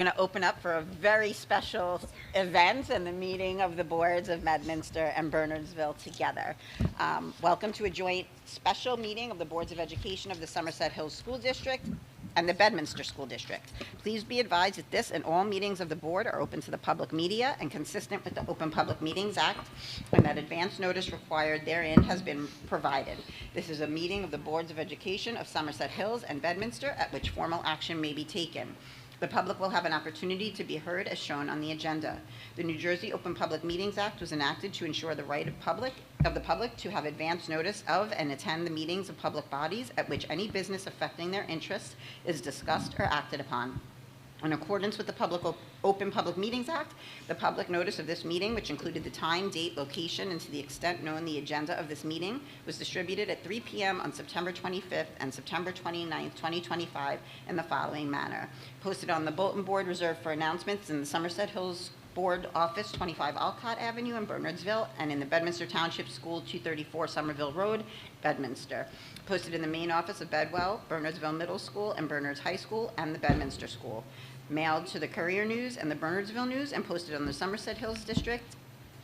Going to open up for a very special event and the meeting of the boards of Bedminster and Bernardsville together. Welcome to a joint special meeting of the Boards of Education of the Somerset Hills School District and the Bedminster School District. Please be advised that this and all meetings of the board are open to the public media and consistent with the Open Public Meetings Act, and that advance notice required therein has been provided. This is a meeting of the Boards of Education of Somerset Hills and Bedminster at which formal action may be taken. The public will have an opportunity to be heard as shown on the agenda. The New Jersey Open Public Meetings Act was enacted to ensure the right of the public to have advance notice of and attend the meetings of public bodies at which any business affecting their interests is discussed or acted upon. In accordance with the Open Public Meetings Act, the public notice of this meeting, which included the time, date, location, and to the extent known the agenda of this meeting, was distributed at 3 p.m. on September 25th and September 29th, 2025 in the following manner. Posted on the bulletin board reserved for announcements in the Somerset Hills Board Office, 25 Alcott Avenue in Bernardsville, and in the Bedminster Township School, 234 Somerville Road, Bedminster. Posted in the main office of Bedwell, Bernardsville Middle School, and Bernards High School, and the Bedminster School. Mailed to the Courier News and the Bernardsville News, and posted on the Somerset Hills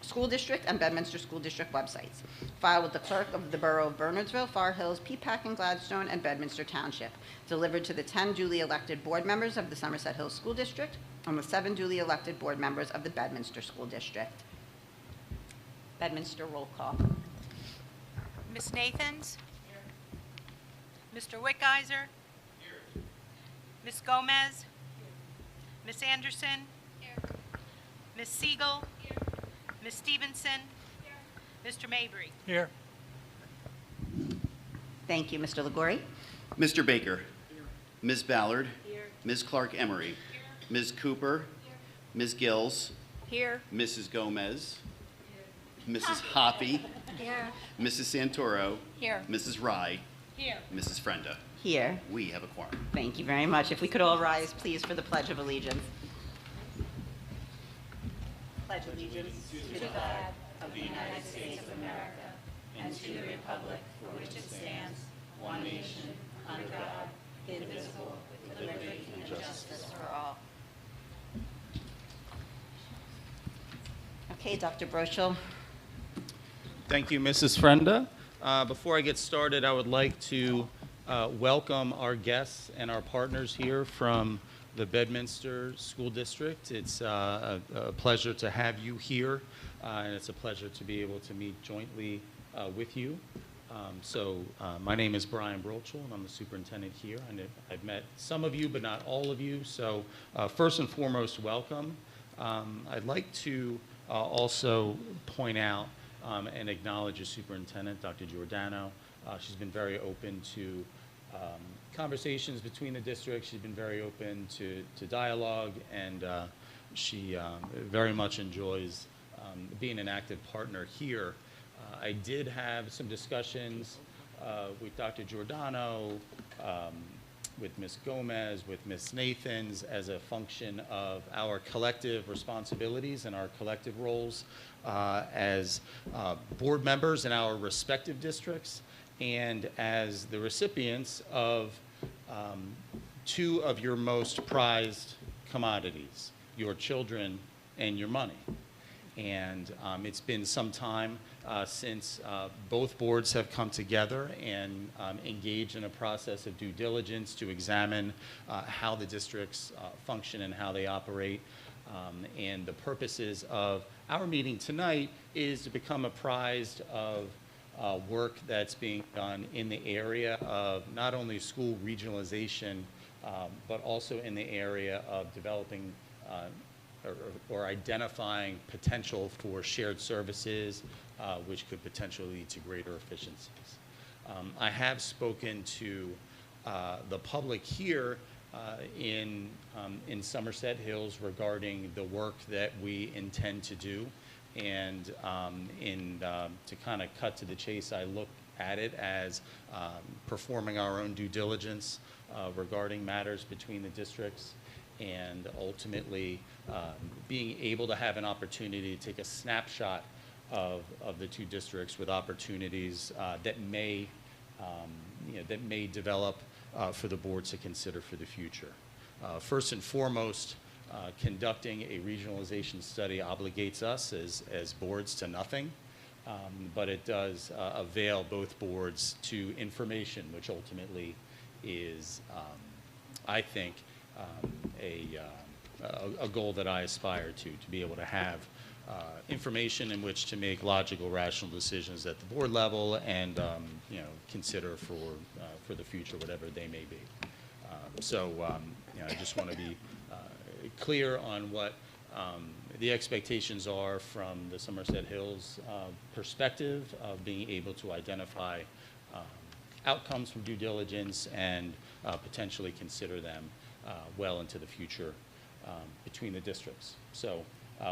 School District and Bedminster School District websites. Filed with the Clerk of the Borough of Bernardsville, Far Hills, Peapack and Gladstone, and Bedminster Township. Delivered to the 10 duly elected board members of the Somerset Hills School District and the 7 duly elected board members of the Bedminster School District. Bedminster roll call. Ms. Nathans? Here. Mr. Wickizer? Here. Ms. Gomez? Here. Ms. Anderson? Here. Ms. Siegel? Here. Ms. Stevenson? Here. Mr. Mabry? Here. Thank you, Mr. Liguori. Mr. Baker? Here. Ms. Ballard? Here. Ms. Clark-Emery? Here. Ms. Cooper? Here. Ms. Gills? Here. Mrs. Gomez? Here. Mrs. Hoppy? Here. Mrs. Santoro? Here. Mrs. Rye? Here. Mrs. Frenda? Here. We have a quorum. Thank you very much. If we could all rise, please, for the Pledge of Allegiance. Pledge allegiance to the flag of the United States of America and to the republic for which it stands, one nation, under God, indivisible, with liberty and justice for all. Okay, Dr. Brochel. Thank you, Mrs. Frenda. Before I get started, I would like to welcome our guests and our partners here from the Bedminster School District. It's a pleasure to have you here, and it's a pleasure to be able to meet jointly with you. My name is Brian Brochel, and I'm the superintendent here. And I've met some of you, but not all of you. So first and foremost, welcome. I'd like to also point out and acknowledge the superintendent, Dr. Giordano. She's been very open to conversations between the districts. She's been very open to dialogue, and she very much enjoys being an active partner here. I did have some discussions with Dr. Giordano, with Ms. Gomez, with Ms. Nathans, as a function of our collective responsibilities and our collective roles as board members in our respective districts, and as the recipients of two of your most prized commodities, your children and your money. And it's been some time since both boards have come together and engaged in a process of due diligence to examine how the districts function and how they operate. And the purposes of our meeting tonight is to become apprised of work that's being done in the area of not only school regionalization, but also in the area of developing or identifying potential for shared services, which could potentially lead to greater efficiencies. I have spoken to the public here in Somerset Hills regarding the work that we intend to do. And to kind of cut to the chase, I look at it as performing our own due diligence regarding matters between the districts, and ultimately being able to have an opportunity to take a snapshot of the two districts with opportunities that may develop for the board to consider for the future. First and foremost, conducting a regionalization study obligates us as boards to nothing, but it does avail both boards to information, which ultimately is, I think, a goal that I aspire to be able to have information in which to make logical, rational decisions at the board level and, consider for the future, whatever they may be. I just want to be clear on what the expectations are from the Somerset Hills perspective of being able to identify outcomes from due diligence and potentially consider them well into the future between the districts. So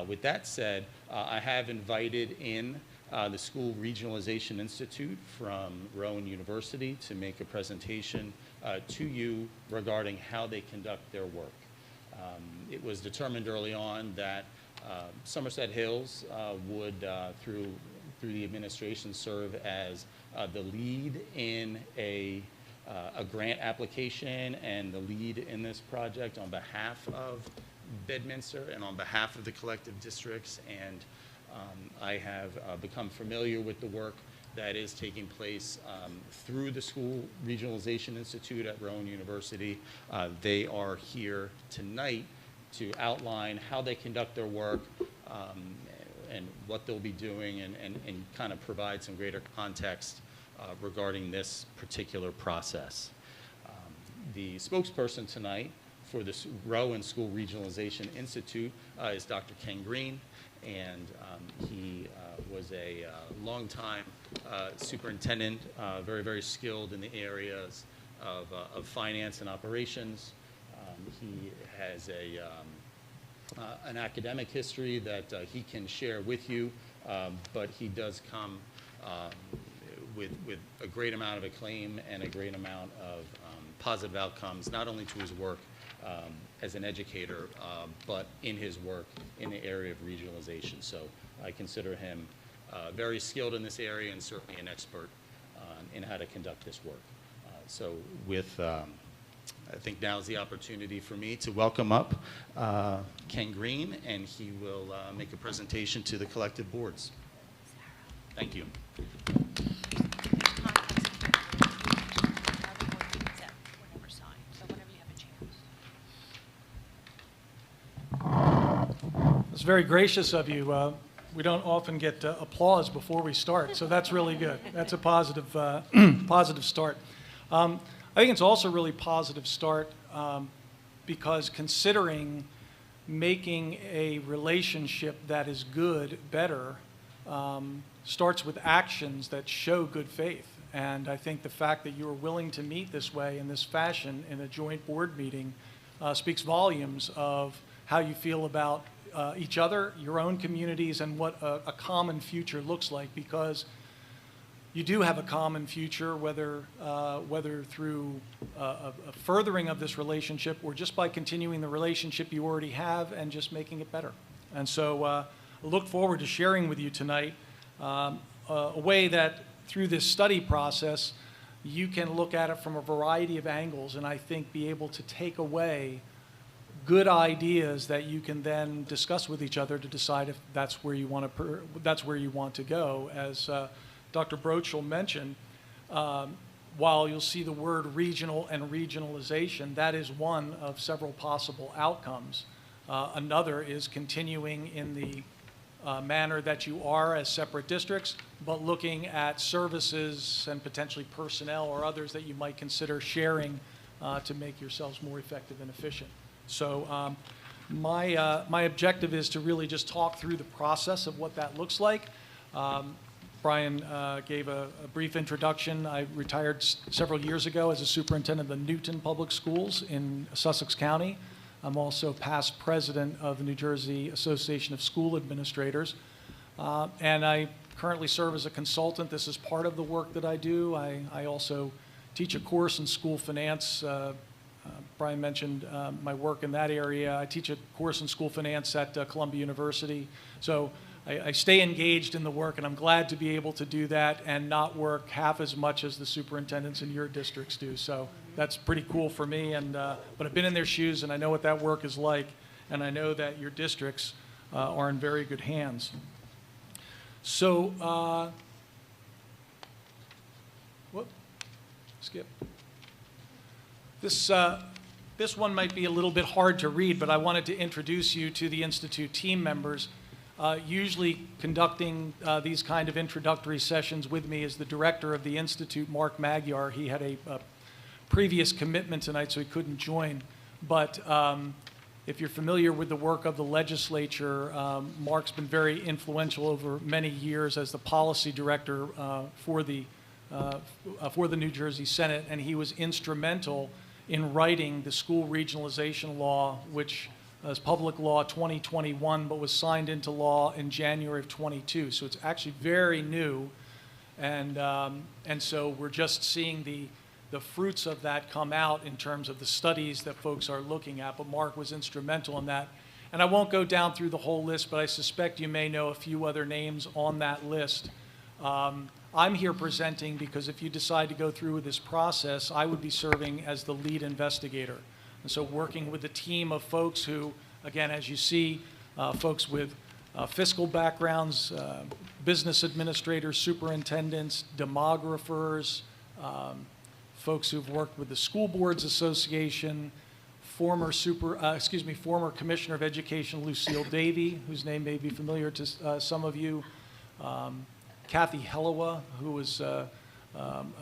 with that said, I have invited in the School Regionalization Institute from Rowan University to make a presentation to you regarding how they conduct their work. It was determined early on that Somerset Hills would, through the administration, serve as the lead in a grant application and the lead in this project on behalf of Bedminster and on behalf of the collective districts. And I have become familiar with the work that is taking place through the School Regionalization Institute at Rowan University. They are here tonight to outline how they conduct their work and what they'll be doing and kind of provide some greater context regarding this particular process. The spokesperson tonight for the Rowan School Regionalization Institute is Dr. Ken Green, and he was a longtime superintendent, very, very skilled in the areas of finance and operations. He has an academic history that he can share with you, but he does come with a great amount of acclaim and a great amount of positive outcomes, not only to his work as an educator, but in his work in the area of regionalization. So I consider him very skilled in this area and certainly an expert in how to conduct this work. So with, I think now is the opportunity for me to welcome up Ken Green, and he will make a presentation to the collective boards. Thank you. It's very gracious of you. We don't often get applause before we start, so that's really good. That's a positive, positive start. I think it's also a really positive start because considering making a relationship that is good better starts with actions that show good faith. And I think the fact that you are willing to meet this way in this fashion in a joint board meeting speaks volumes of how you feel about each other, your own communities, and what a common future looks like, because you do have a common future, whether through a furthering of this relationship or just by continuing the relationship you already have and just making it better. And so I look forward to sharing with you tonight a way that through this study process you can look at it from a variety of angles and I think be able to take away good ideas that you can then discuss with each other to decide if that's where you want to go. As Dr. Brochel mentioned, while you'll see the word regional and regionalization, that is one of several possible outcomes. Another is continuing in the manner that you are as separate districts, but looking at services and potentially personnel or others that you might consider sharing to make yourselves more effective and efficient. So my objective is to really just talk through the process of what that looks like. Brian gave a brief introduction. I retired several years ago as a superintendent of the Newton Public Schools in Sussex County. I'm also past president of the New Jersey Association of School Administrators. And I currently serve as a consultant. This is part of the work that I do. I also teach a course in school finance. Brian mentioned my work in that area. I teach a course in school finance at Columbia University. So I stay engaged in the work, and I'm glad to be able to do that and not work half as much as the superintendents in your districts do. So that's pretty cool for me. And but I've been in their shoes, and I know what that work is like. and I know that your districts are in very good hands. So, whoop, skip. This one might be a little bit hard to read, but I wanted to introduce you to the Institute team members. Usually conducting these kind of introductory sessions with me is the director of the Institute, Mark Magyar. He had a previous commitment tonight, so he couldn't join. But if you're familiar with the work of the legislature, Mark's been very influential over many years as the policy director for the New Jersey Senate, and he was instrumental in writing the school regionalization law, which is Public Law 2021, but was signed into law in January of 22. So it's actually very new, and so we're just seeing the fruits of that come out in terms of the studies that folks are looking at, but Mark was instrumental in that. And I won't go down through the whole list, but I suspect you may know a few other names on that list. I'm here presenting because if you decide to go through with this process, I would be serving as the lead investigator. And so working with a team of folks who, again, as you see, folks with fiscal backgrounds, business administrators, superintendents, demographers, folks who've worked with the School Boards Association, former Commissioner of Education Lucille Davey, whose name may be familiar to some of you, Kathy Hellowa, who was a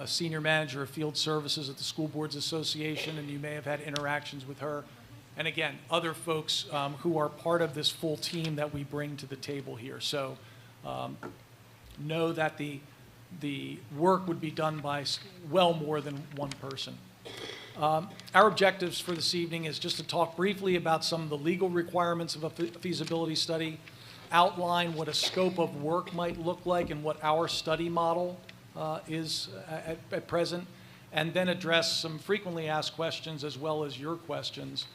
senior manager of field services at the School Boards Association, and you may have had interactions with her. And again, other folks who are part of this full team that we bring to the table here. So know that the work would be done by well more than one person. Our objectives for this evening is just to talk briefly about some of the legal requirements of a feasibility study, outline what a scope of work might look like and what our study model is at present, and then address some frequently asked questions as well as your questions.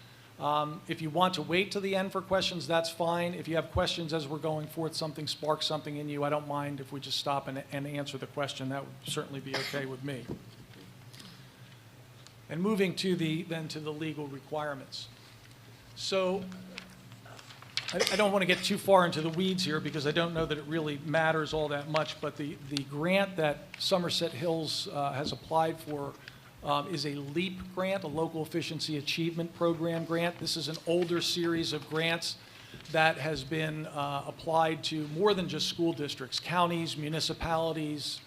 If you want to wait till the end for questions, that's fine. If you have questions as we're going forth, something sparks something in you, I don't mind if we just stop and answer the question. That would certainly be okay with me. And moving to the legal requirements. So I don't want to get too far into the weeds here because I don't know that it really matters all that much, but the grant that Somerset Hills has applied for is a LEAP grant, a Local Efficiency Achievement Program grant. This is an older series of grants that has been applied to more than just school districts, counties, municipalities,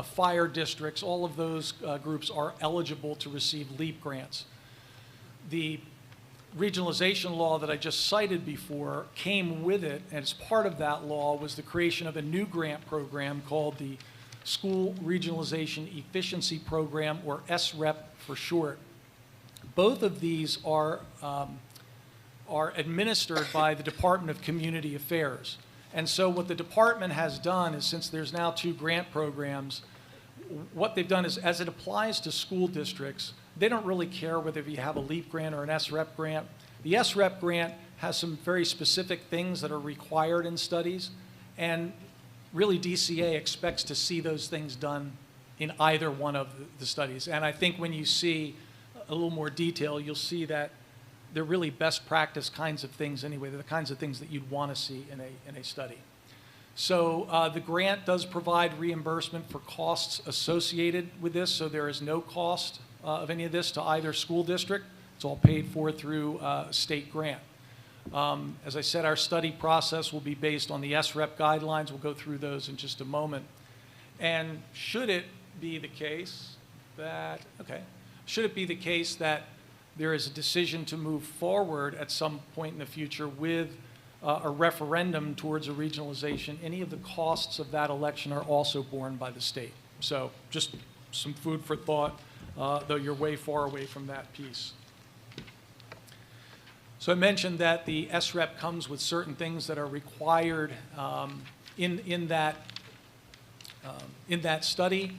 fire districts. All of those groups are eligible to receive LEAP grants. The regionalization law that I just cited before came with it, and as part of that law was the creation of a new grant program called the School Regionalization Efficiency Program, or SREP for short. Both of these are administered by the Department of Community Affairs. And so what the department has done is, since there's now two grant programs, what they've done is, as it applies to school districts, they don't really care whether you have a LEAP grant or an SREP grant. The SREP grant has some very specific things that are required in studies, and really DCA expects to see those things done in either one of the studies. And I think when you see a little more detail, you'll see that they're really best practice kinds of things anyway. They're the kinds of things that you'd want to see in a study. So the grant does provide reimbursement for costs associated with this, so there is no cost of any of this to either school district. It's all paid for through a state grant. As I said, our study process will be based on the SREP guidelines. We'll go through those in just a moment. And should it be the case that, there is a decision to move forward at some point in the future with a referendum towards a regionalization, any of the costs of that election are also borne by the state. So just some food for thought, though you're way far away from that piece. So I mentioned that the SREP comes with certain things that are required in that study.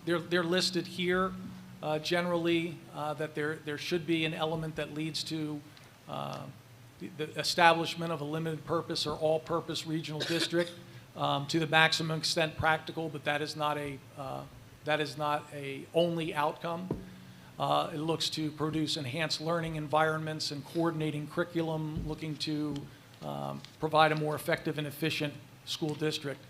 They're listed here. Generally, that there should be an element that leads to the establishment of a limited purpose or all-purpose regional district to the maximum extent practical, but that is not a only outcome. It looks to produce enhanced learning environments and coordinating curriculum, looking to provide a more effective and efficient school district.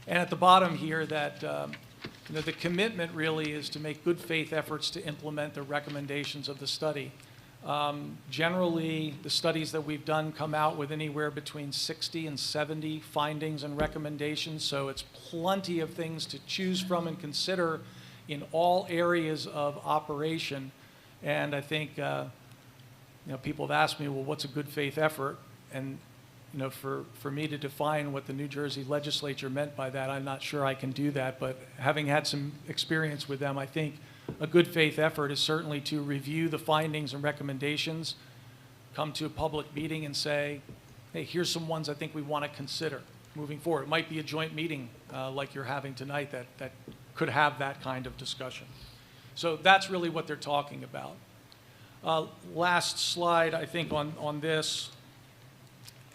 And at the bottom here, that the commitment really is to make good faith efforts to implement the recommendations of the study. Generally, the studies that we've done come out with anywhere between 60 and 70 findings and recommendations, so it's plenty of things to choose from and consider in all areas of operation. And I think people have asked me, well, what's a good faith effort? And for me to define what the New Jersey legislature meant by that, I'm not sure I can do that, but having had some experience with them, I think a good faith effort is certainly to review the findings and recommendations, come to a public meeting and say, hey, here's some ones I think we want to consider moving forward. It might be a joint meeting like you're having tonight that could have that kind of discussion. So that's really what they're talking about. Last slide, I think, on this.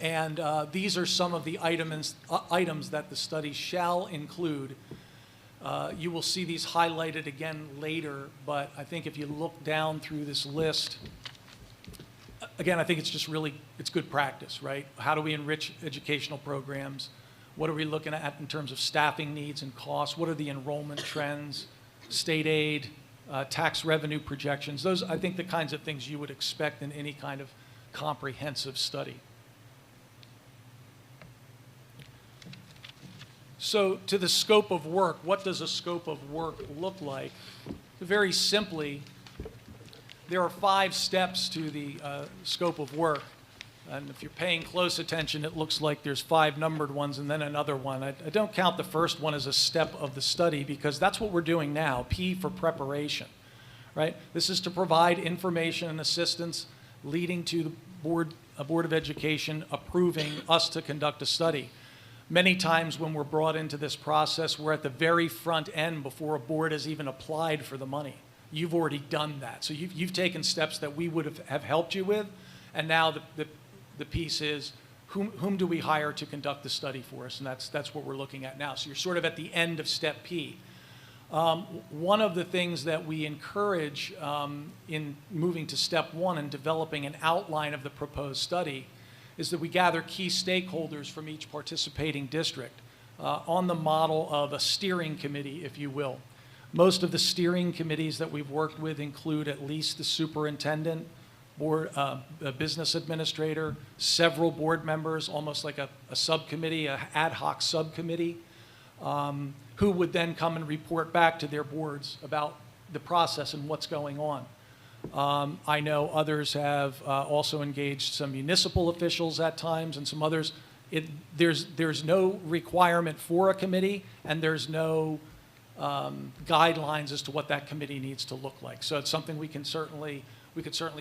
And these are some of the items that the study shall include. You will see these highlighted again later, but I think if you look down through this list, again, I think it's just really, it's good practice, right? How do we enrich educational programs? What are we looking at in terms of staffing needs and costs? What are the enrollment trends, state aid, tax revenue projections? Those, I think, the kinds of things you would expect in any kind of comprehensive study. So to the scope of work, what does a scope of work look like? Very simply, there are 5 steps to the scope of work. And if you're paying close attention, it looks like there's 5 numbered ones and then another one. I don't count the first one as a step of the study because that's what we're doing now, P for preparation, right? This is to provide information and assistance leading to the Board of Education approving us to conduct a study. Many times when we're brought into this process, we're at the very front end before a board has even applied for the money. You've already done that. So you've taken steps that we would have helped you with, and now the piece is, whom do we hire to conduct the study for us? And that's what we're looking at now. So you're sort of at the end of step P. One of the things that we encourage in moving to step 1 and developing an outline of the proposed study is that we gather key stakeholders from each participating district on the model of a steering committee, if you will. Most of the steering committees that we've worked with include at least the superintendent, a business administrator, several board members, almost like a subcommittee, an ad hoc subcommittee, who would then come and report back to their boards about the process and what's going on. I know others have also engaged some municipal officials at times and some others. There's no requirement for a committee, and there's no guidelines as to what that committee needs to look like. So it's something we could certainly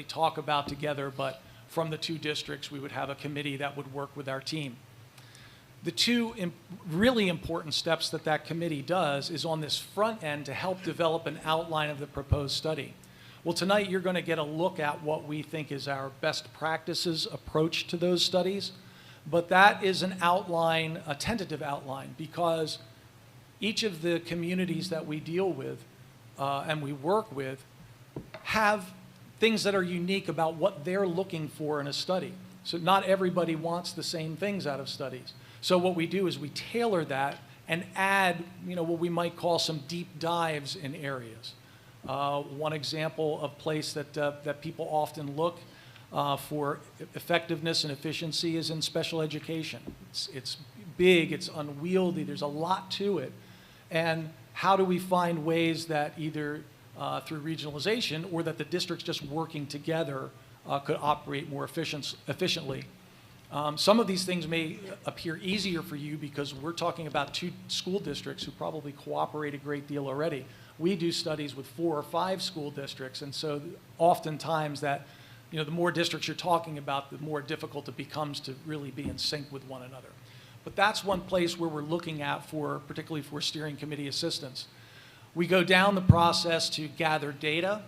talk about together, but from the 2 districts, we would have a committee that would work with our team. The 2 really important steps that committee does is on this front end to help develop an outline of the proposed study. Well, tonight you're going to get a look at what we think is our best practices approach to those studies, but that is an outline, a tentative outline, because each of the communities that we deal with and we work with have things that are unique about what they're looking for in a study. So not everybody wants the same things out of studies. So what we do is we tailor that and add, what we might call some deep dives in areas. One example of place that people often look for effectiveness and efficiency is in special education. It's big, it's unwieldy, there's a lot to it. And how do we find ways that either through regionalization or that the districts just working together could operate more efficiently? Some of these things may appear easier for you because we're talking about 2 school districts who probably cooperate a great deal already. We do studies with 4 or 5 school districts, and so oftentimes that, the more districts you're talking about, the more difficult it becomes to really be in sync with one another. But that's one place where we're looking at particularly for steering committee assistance. We go down the process to gather data.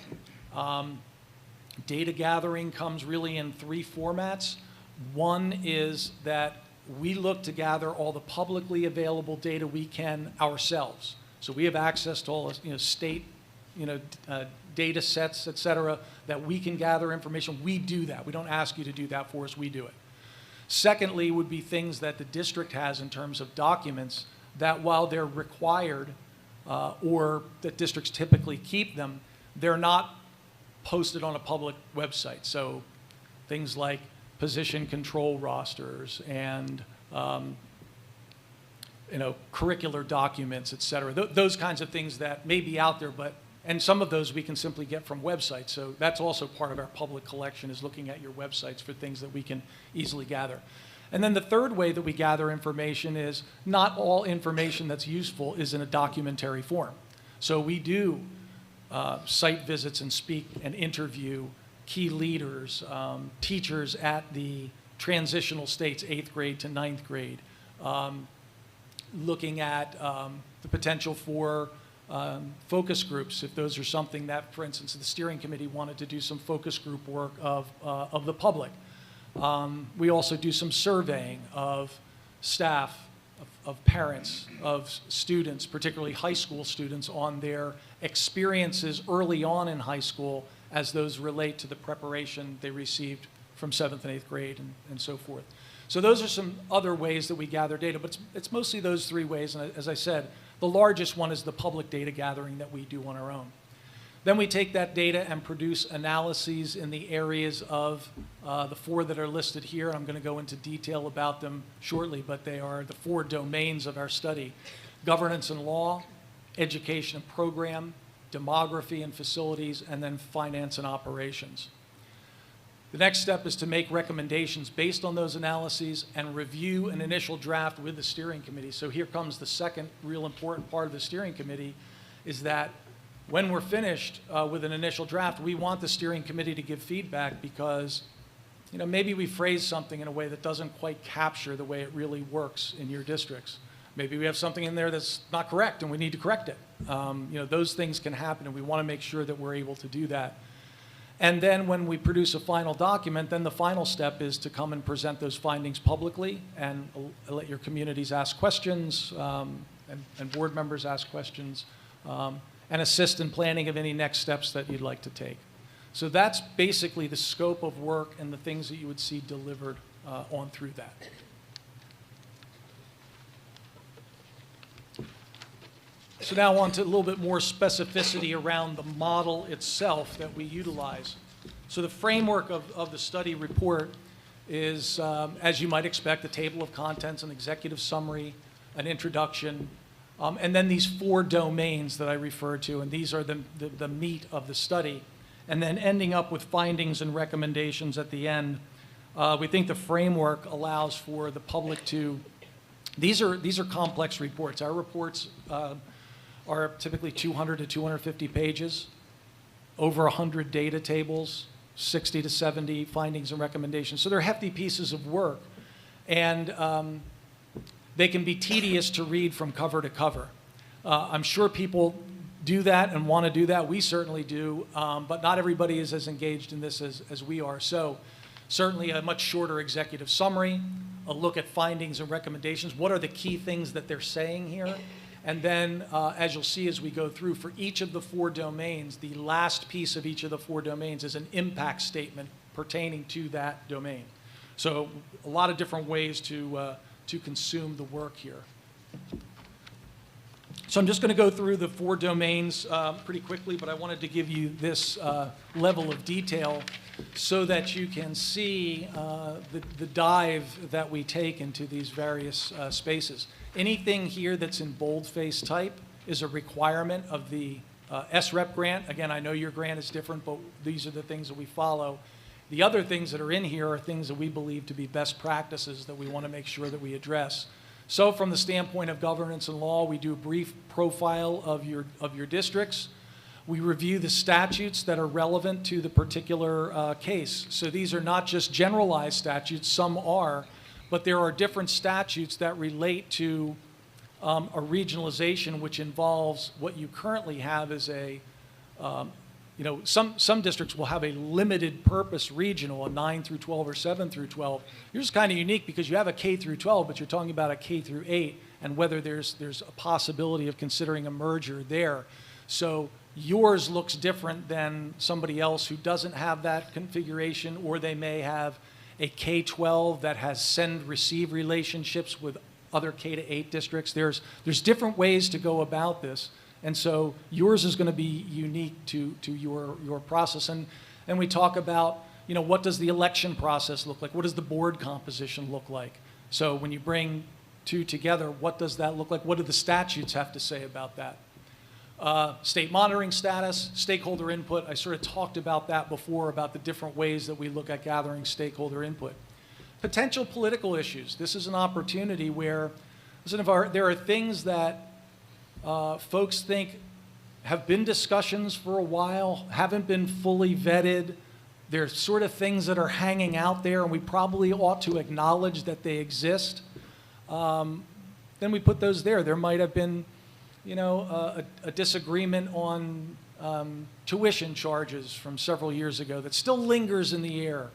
Data gathering comes really in 3 formats. One is that we look to gather all the publicly available data we can ourselves. So we have access to all state data sets, et cetera, that we can gather information. We do that. We don't ask you to do that for us. We do it. Secondly, would be things that the district has in terms of documents that while they're required or that districts typically keep them, they're not posted on a public website. So things like position control rosters and curricular documents, et cetera. Those kinds of things that may be out there, and some of those we can simply get from websites. So that's also part of our public collection, is looking at your websites for things that we can easily gather. And then the third way that we gather information is not all information that's useful is in a documentary form. So we do site visits and speak and interview key leaders, teachers at the transitional states, 8th grade to 9th grade, looking at the potential for focus groups, if those are something that, for instance, the steering committee wanted to do some focus group work of the public. We also do some surveying of staff, of parents, of students, particularly high school students, on their experiences early on in high school as those relate to the preparation they received from 7th and 8th grade and so forth. So those are some other ways that we gather data, but it's mostly those three ways. And as I said, the largest one is the public data gathering that we do on our own. Then we take that data and produce analyses in the areas of the four that are listed here. I'm going to go into detail about them shortly, but they are the four domains of our study: governance and law, education and program, demography and facilities, and then finance and operations. The next step is to make recommendations based on those analyses and review an initial draft with the steering committee. So here comes the second real important part of the steering committee, is that when we're finished with an initial draft, we want the steering committee to give feedback, because maybe we phrase something in a way that doesn't quite capture the way it really works in your districts. Maybe we have something in there that's not correct and we need to correct it. Those things can happen, and we want to make sure that we're able to do that. And then when we produce a final document, then the final step is to come and present those findings publicly and let your communities ask questions, and board members ask questions, and assist in planning of any next steps that you'd like to take. So that's basically the scope of work and the things that you would see delivered on through that. So now on to a little bit more specificity around the model itself that we utilize. So the framework of the study report is, as you might expect, a table of contents, an executive summary, an introduction, and then these four domains that I referred to, and these are the meat of the study, and then ending up with findings and recommendations at the end. We think the framework allows for the public to, these are complex reports. Our reports are typically 200 to 250 pages, over 100 data tables, 60 to 70 findings and recommendations. So they're hefty pieces of work, and they can be tedious to read from cover to cover. I'm sure people do that and want to do that. We certainly do, but not everybody is as engaged in this as we are. So certainly a much shorter executive summary, a look at findings and recommendations. What are the key things that they're saying here? And then, as you'll see as we go through, for each of the four domains, the last piece of each of the four domains is an impact statement pertaining to that domain. So a lot of different ways to consume the work here. So I'm just going to go through the four domains pretty quickly, but I wanted to give you this level of detail so that you can see the dive that we take into these various spaces. Anything here that's in boldface type is a requirement of the SREP grant. Again, I know your grant is different, but these are the things that we follow. The other things that are in here are things that we believe to be best practices that we want to make sure that we address. So from the standpoint of governance and law, we do a brief profile of your districts. We review the statutes that are relevant to the particular case. So these are not just generalized statutes, some are, but there are different statutes that relate to a regionalization, which involves what you currently have as a, some districts will have a limited purpose regional, a 9 through 12 or 7 through 12. Yours is kind of unique because you have a K through 12, but you're talking about a K through 8 and whether there's a possibility of considering a merger there. So yours looks different than somebody else who doesn't have that configuration, or they may have a K-12 that has send-receive relationships with other K-8 districts. There's different ways to go about this, and so yours is going to be unique to your process. And we talk about, what does the election process look like? What does the board composition look like? So when you bring two together, what does that look like? What do the statutes have to say about that? State monitoring status, stakeholder input. I sort of talked about that before, about the different ways that we look at gathering stakeholder input. Potential political issues. This is an opportunity where there are things that folks think have been discussions for a while, haven't been fully vetted. There's sort of things that are hanging out there, and we probably ought to acknowledge that they exist. Then we put those there. There might have been a disagreement on tuition charges from several years ago that still lingers in the air.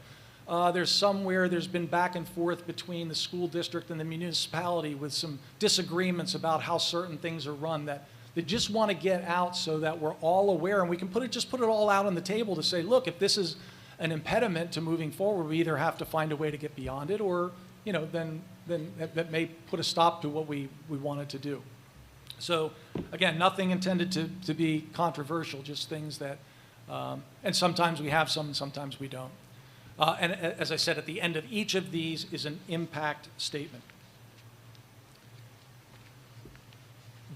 There's somewhere there's been back and forth between the school district and the municipality with some disagreements about how certain things are run that they just want to get out so that we're all aware, and we can put it all out on the table to say, look, if this is an impediment to moving forward, we either have to find a way to get beyond it, or then that may put a stop to what we wanted to do. So again, nothing intended to be controversial, just things that, and sometimes we have some and sometimes we don't. And as I said, at the end of each of these is an impact statement.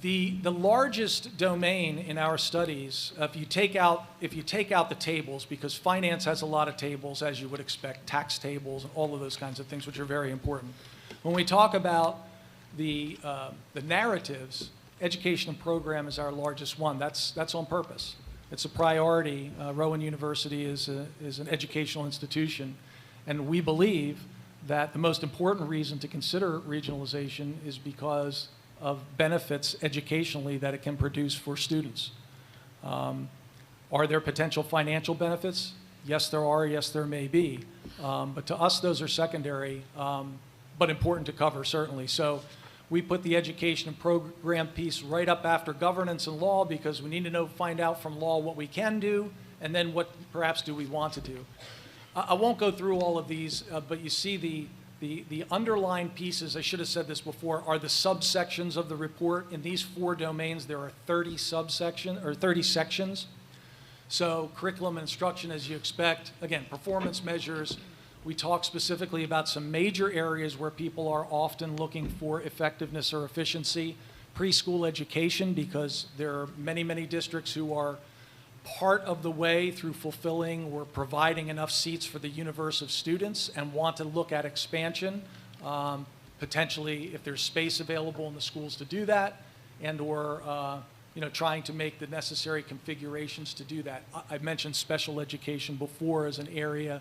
The largest domain in our studies, if you take out the tables, because finance has a lot of tables, as you would expect, tax tables and all of those kinds of things, which are very important. When we talk about the narratives, education and program is our largest one. That's on purpose. It's a priority. Rowan University is an educational institution, and we believe that the most important reason to consider regionalization is because of benefits educationally that it can produce for students. Are there potential financial benefits? Yes, there are. Yes, there may be. But to us, those are secondary, but important to cover, certainly. So we put the education and program piece right up after governance and law, because we need to find out from law what we can do, and then what perhaps do we want to do. I won't go through all of these, but you see the underlying pieces, I should have said this before, are the subsections of the report. In these 4 domains, there are 30 sections. So curriculum and instruction, as you expect. Again, performance measures. We talk specifically about some major areas where people are often looking for effectiveness or efficiency. Preschool education, because there are many, many districts who are part of the way through fulfilling or providing enough seats for the universe of students and want to look at expansion, potentially if there's space available in the schools to do that, and or trying to make the necessary configurations to do that. I mentioned special education before as an area,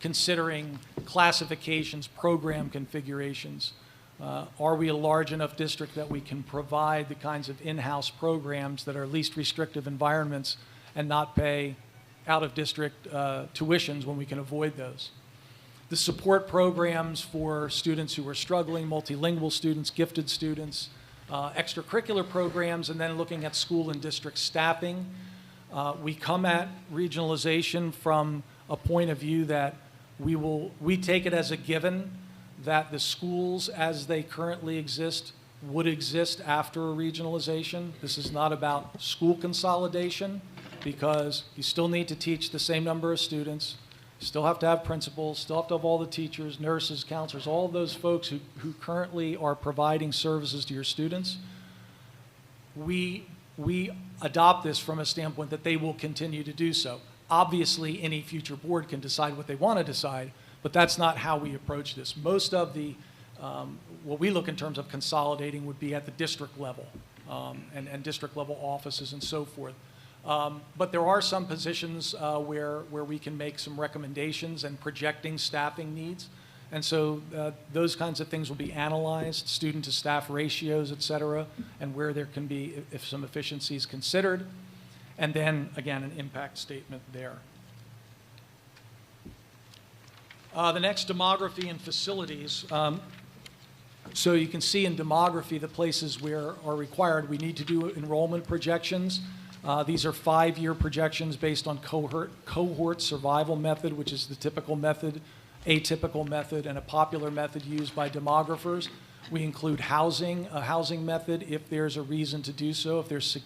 considering classifications, program configurations. Are we a large enough district that we can provide the kinds of in-house programs that are least restrictive environments and not pay out-of-district tuitions when we can avoid those? The support programs for students who are struggling, multilingual students, gifted students, extracurricular programs, and then looking at school and district staffing. We come at regionalization from a point of view that we take it as a given that the schools as they currently exist would exist after regionalization. This is not about school consolidation, because you still need to teach the same number of students, still have to have principals, still have to have all the teachers, nurses, counselors, all of those folks who currently are providing services to your students. We adopt this from a standpoint that they will continue to do so. Obviously, any future board can decide what they want to decide, but that's not how we approach this. Most of the, what we look in terms of consolidating would be at the district level and district level offices and so forth. But there are some positions where we can make some recommendations and projecting staffing needs. And so those kinds of things will be analyzed, student to staff ratios, et cetera, and where there can be, if some efficiencies considered. And then, again, an impact statement there. The next, demography and facilities. So you can see in demography the places where are required. We need to do enrollment projections. These are 5-year projections based on cohort survival method, which is the typical method, atypical method, and a popular method used by demographers. We include housing, a housing method if there's a reason to do so, if there's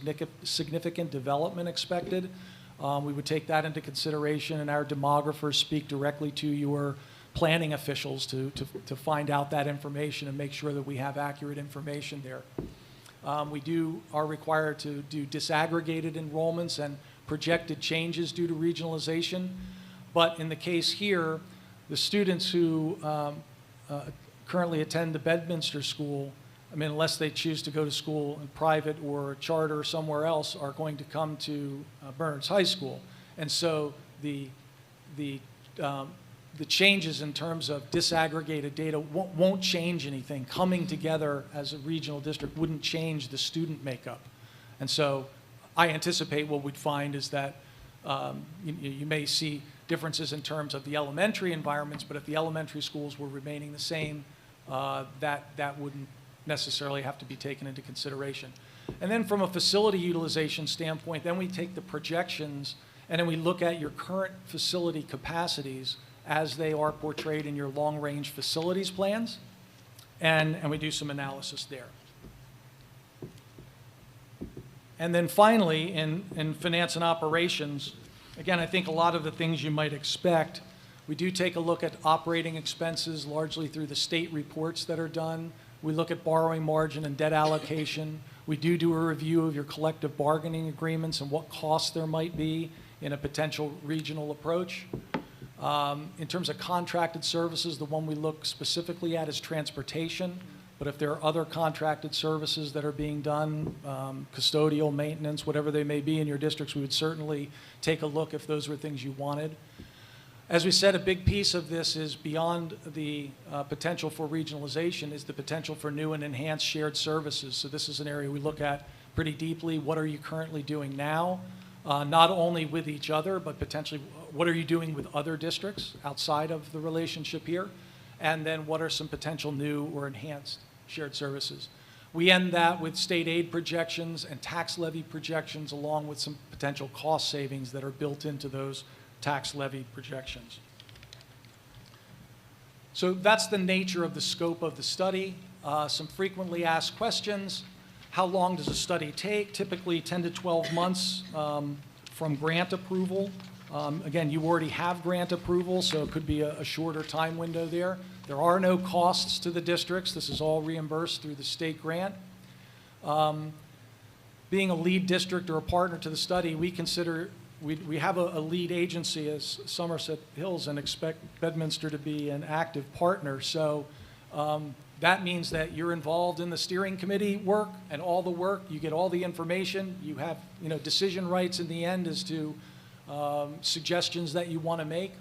significant development expected. We would take that into consideration, and our demographers speak directly to your planning officials to find out that information and make sure that we have accurate information there. We are required to do disaggregated enrollments and projected changes due to regionalization. But in the case here, the students who currently attend the Bedminster School, I mean, unless they choose to go to school in private or charter or somewhere else, are going to come to Bernards High School. And so the changes in terms of disaggregated data won't change anything. Coming together as a regional district wouldn't change the student makeup. And so I anticipate what we'd find is that you may see differences in terms of the elementary environments, but if the elementary schools were remaining the same, that wouldn't necessarily have to be taken into consideration. And then from a facility utilization standpoint, then we take the projections and then we look at your current facility capacities as they are portrayed in your long-range facilities plans, and we do some analysis there. And then finally, in finance and operations, again, I think a lot of the things you might expect, we do take a look at operating expenses largely through the state reports that are done. We look at borrowing margin and debt allocation. We do a review of your collective bargaining agreements and what costs there might be in a potential regional approach. In terms of contracted services, the one we look specifically at is transportation. But if there are other contracted services that are being done, custodial, maintenance, whatever they may be in your districts, we would certainly take a look if those were things you wanted. As we said, a big piece of this is beyond the potential for regionalization is the potential for new and enhanced shared services. So this is an area we look at pretty deeply. What are you currently doing now? Not only with each other, but potentially what are you doing with other districts outside of the relationship here? And then what are some potential new or enhanced shared services? We end that with state aid projections and tax levy projections, along with some potential cost savings that are built into those tax levy projections. So that's the nature of the scope of the study. Some frequently asked questions. How long does a study take? Typically 10 to 12 months from grant approval. Again, you already have grant approval, so it could be a shorter time window there. There are no costs to the districts. This is all reimbursed through the state grant. Being a lead district or a partner to the study, we consider, we have a lead agency as Somerset Hills and expect Bedminster to be an active partner. So that means that you're involved in the steering committee work and all the work. You get all the information. You have decision rights in the end as to suggestions that you want to make.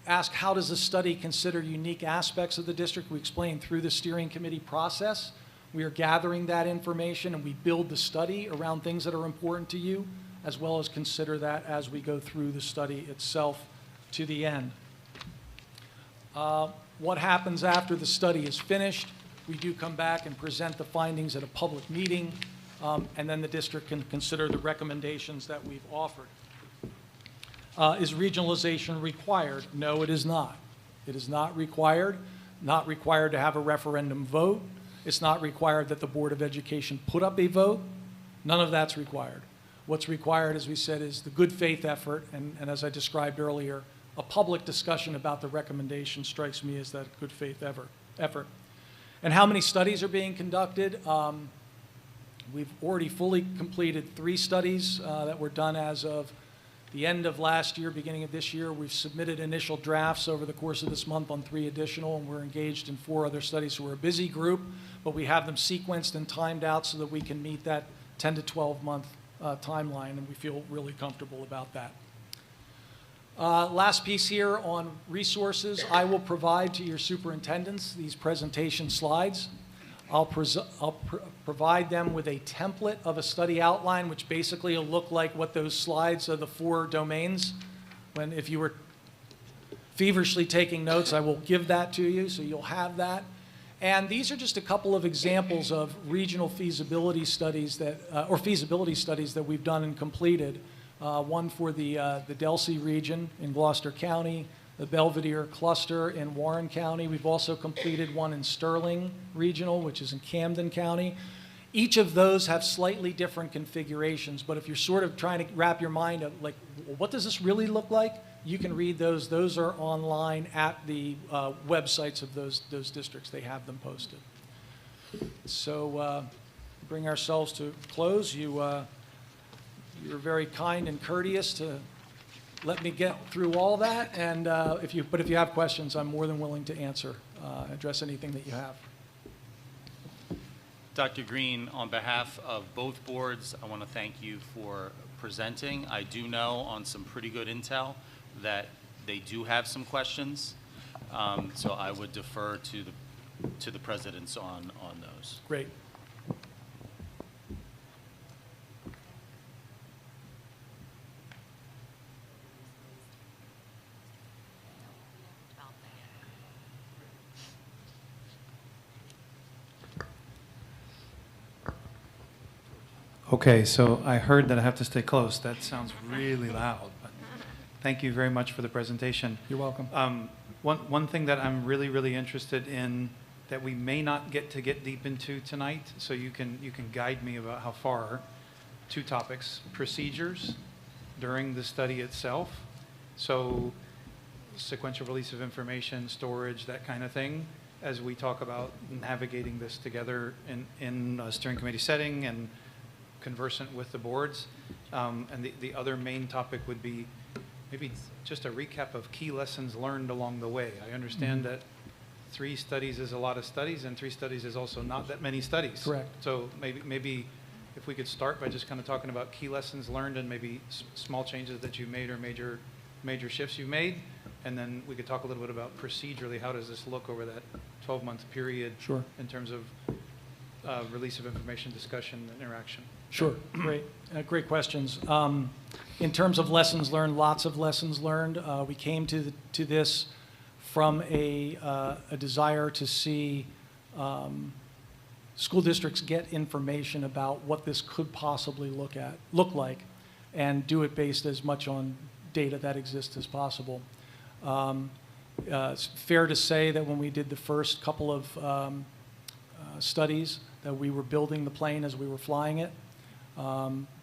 Ask, how does the study consider unique aspects of the district? We explain through the steering committee process. We are gathering that information and we build the study around things that are important to you, as well as consider that as we go through the study itself to the end. What happens after the study is finished? We do come back and present the findings at a public meeting, and then the district can consider the recommendations that we've offered. Is regionalization required? No, it is not. It is not required to have a referendum vote. It's not required that the Board of Education put up a vote. None of that's required. What's required, as we said, is the good faith effort, and as I described earlier, a public discussion about the recommendation strikes me as that good faith effort. And how many studies are being conducted? We've already fully completed 3 studies that were done as of the end of last year, beginning of this year. We've submitted initial drafts over the course of this month on 3 additional, and we're engaged in 4 other studies. So we're a busy group, but we have them sequenced and timed out so that we can meet that 10 to 12 month timeline, and we feel really comfortable about that. Last piece here on resources. I will provide to your superintendents these presentation slides. I'll provide them with a template of a study outline, which basically will look like what those slides are, the 4 domains. If you were feverishly taking notes, I will give that to you, so you'll have that. And these are just a couple of examples of regional feasibility studies that, or feasibility studies that we've done and completed. One for the Delsey region in Gloucester County, the Belvedere cluster in Warren County. We've also completed one in Sterling Regional, which is in Camden County. Each of those have slightly different configurations, but if you're sort of trying to wrap your mind up, like, what does this really look like? You can read those. Those are online at the websites of those districts. They have them posted. So bring ourselves to close. You were very kind and courteous to let me get through all that. And if you have questions, I'm more than willing to answer, address anything that you have. Dr. Green, on behalf of both boards, I want to thank you for presenting. I do know on some pretty good intel that they do have some questions, so I would defer to the presidents on those. Great. Okay, so I heard that I have to stay close. That sounds really loud. But thank you very much for the presentation. You're welcome. One thing that I'm really interested in that we may not get deep into tonight, so you can guide me about how far. Two topics: procedures during the study itself, so sequential release of information, storage, that kind of thing, as we talk about navigating this together in a steering committee setting and conversant with the boards. And the other main topic would be maybe just a recap of key lessons learned along the way. I understand that 3 studies is a lot of studies, and 3 studies is also not that many studies. Correct. So maybe if we could start by just kind of talking about key lessons learned and maybe small changes that you made or major shifts you made, and then we could talk a little bit about procedurally, how does this look over that 12-month period. Sure. In terms of release of information, discussion, and interaction. Sure, great. Great questions. In terms of lessons learned, lots of lessons learned. We came to this from a desire to see school districts get information about what this could possibly look like, and do it based as much on data that exists as possible. It's fair to say that when we did the first couple of studies, that we were building the plane as we were flying it.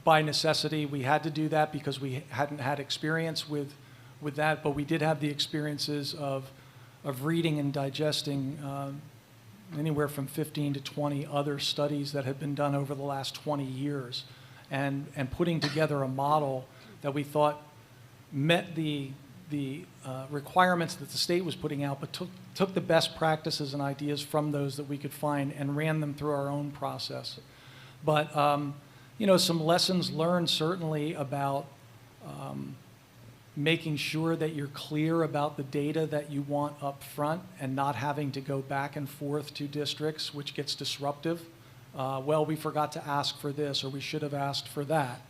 By necessity, we had to do that because we hadn't had experience with that, but we did have the experiences of reading and digesting anywhere from 15 to 20 other studies that had been done over the last 20 years, and putting together a model that we thought met the requirements that the state was putting out, but took the best practices and ideas from those that we could find and ran them through our own process. But some lessons learned certainly about making sure that you're clear about the data that you want up front and not having to go back and forth to districts, which gets disruptive. Well, we forgot to ask for this, or we should have asked for that.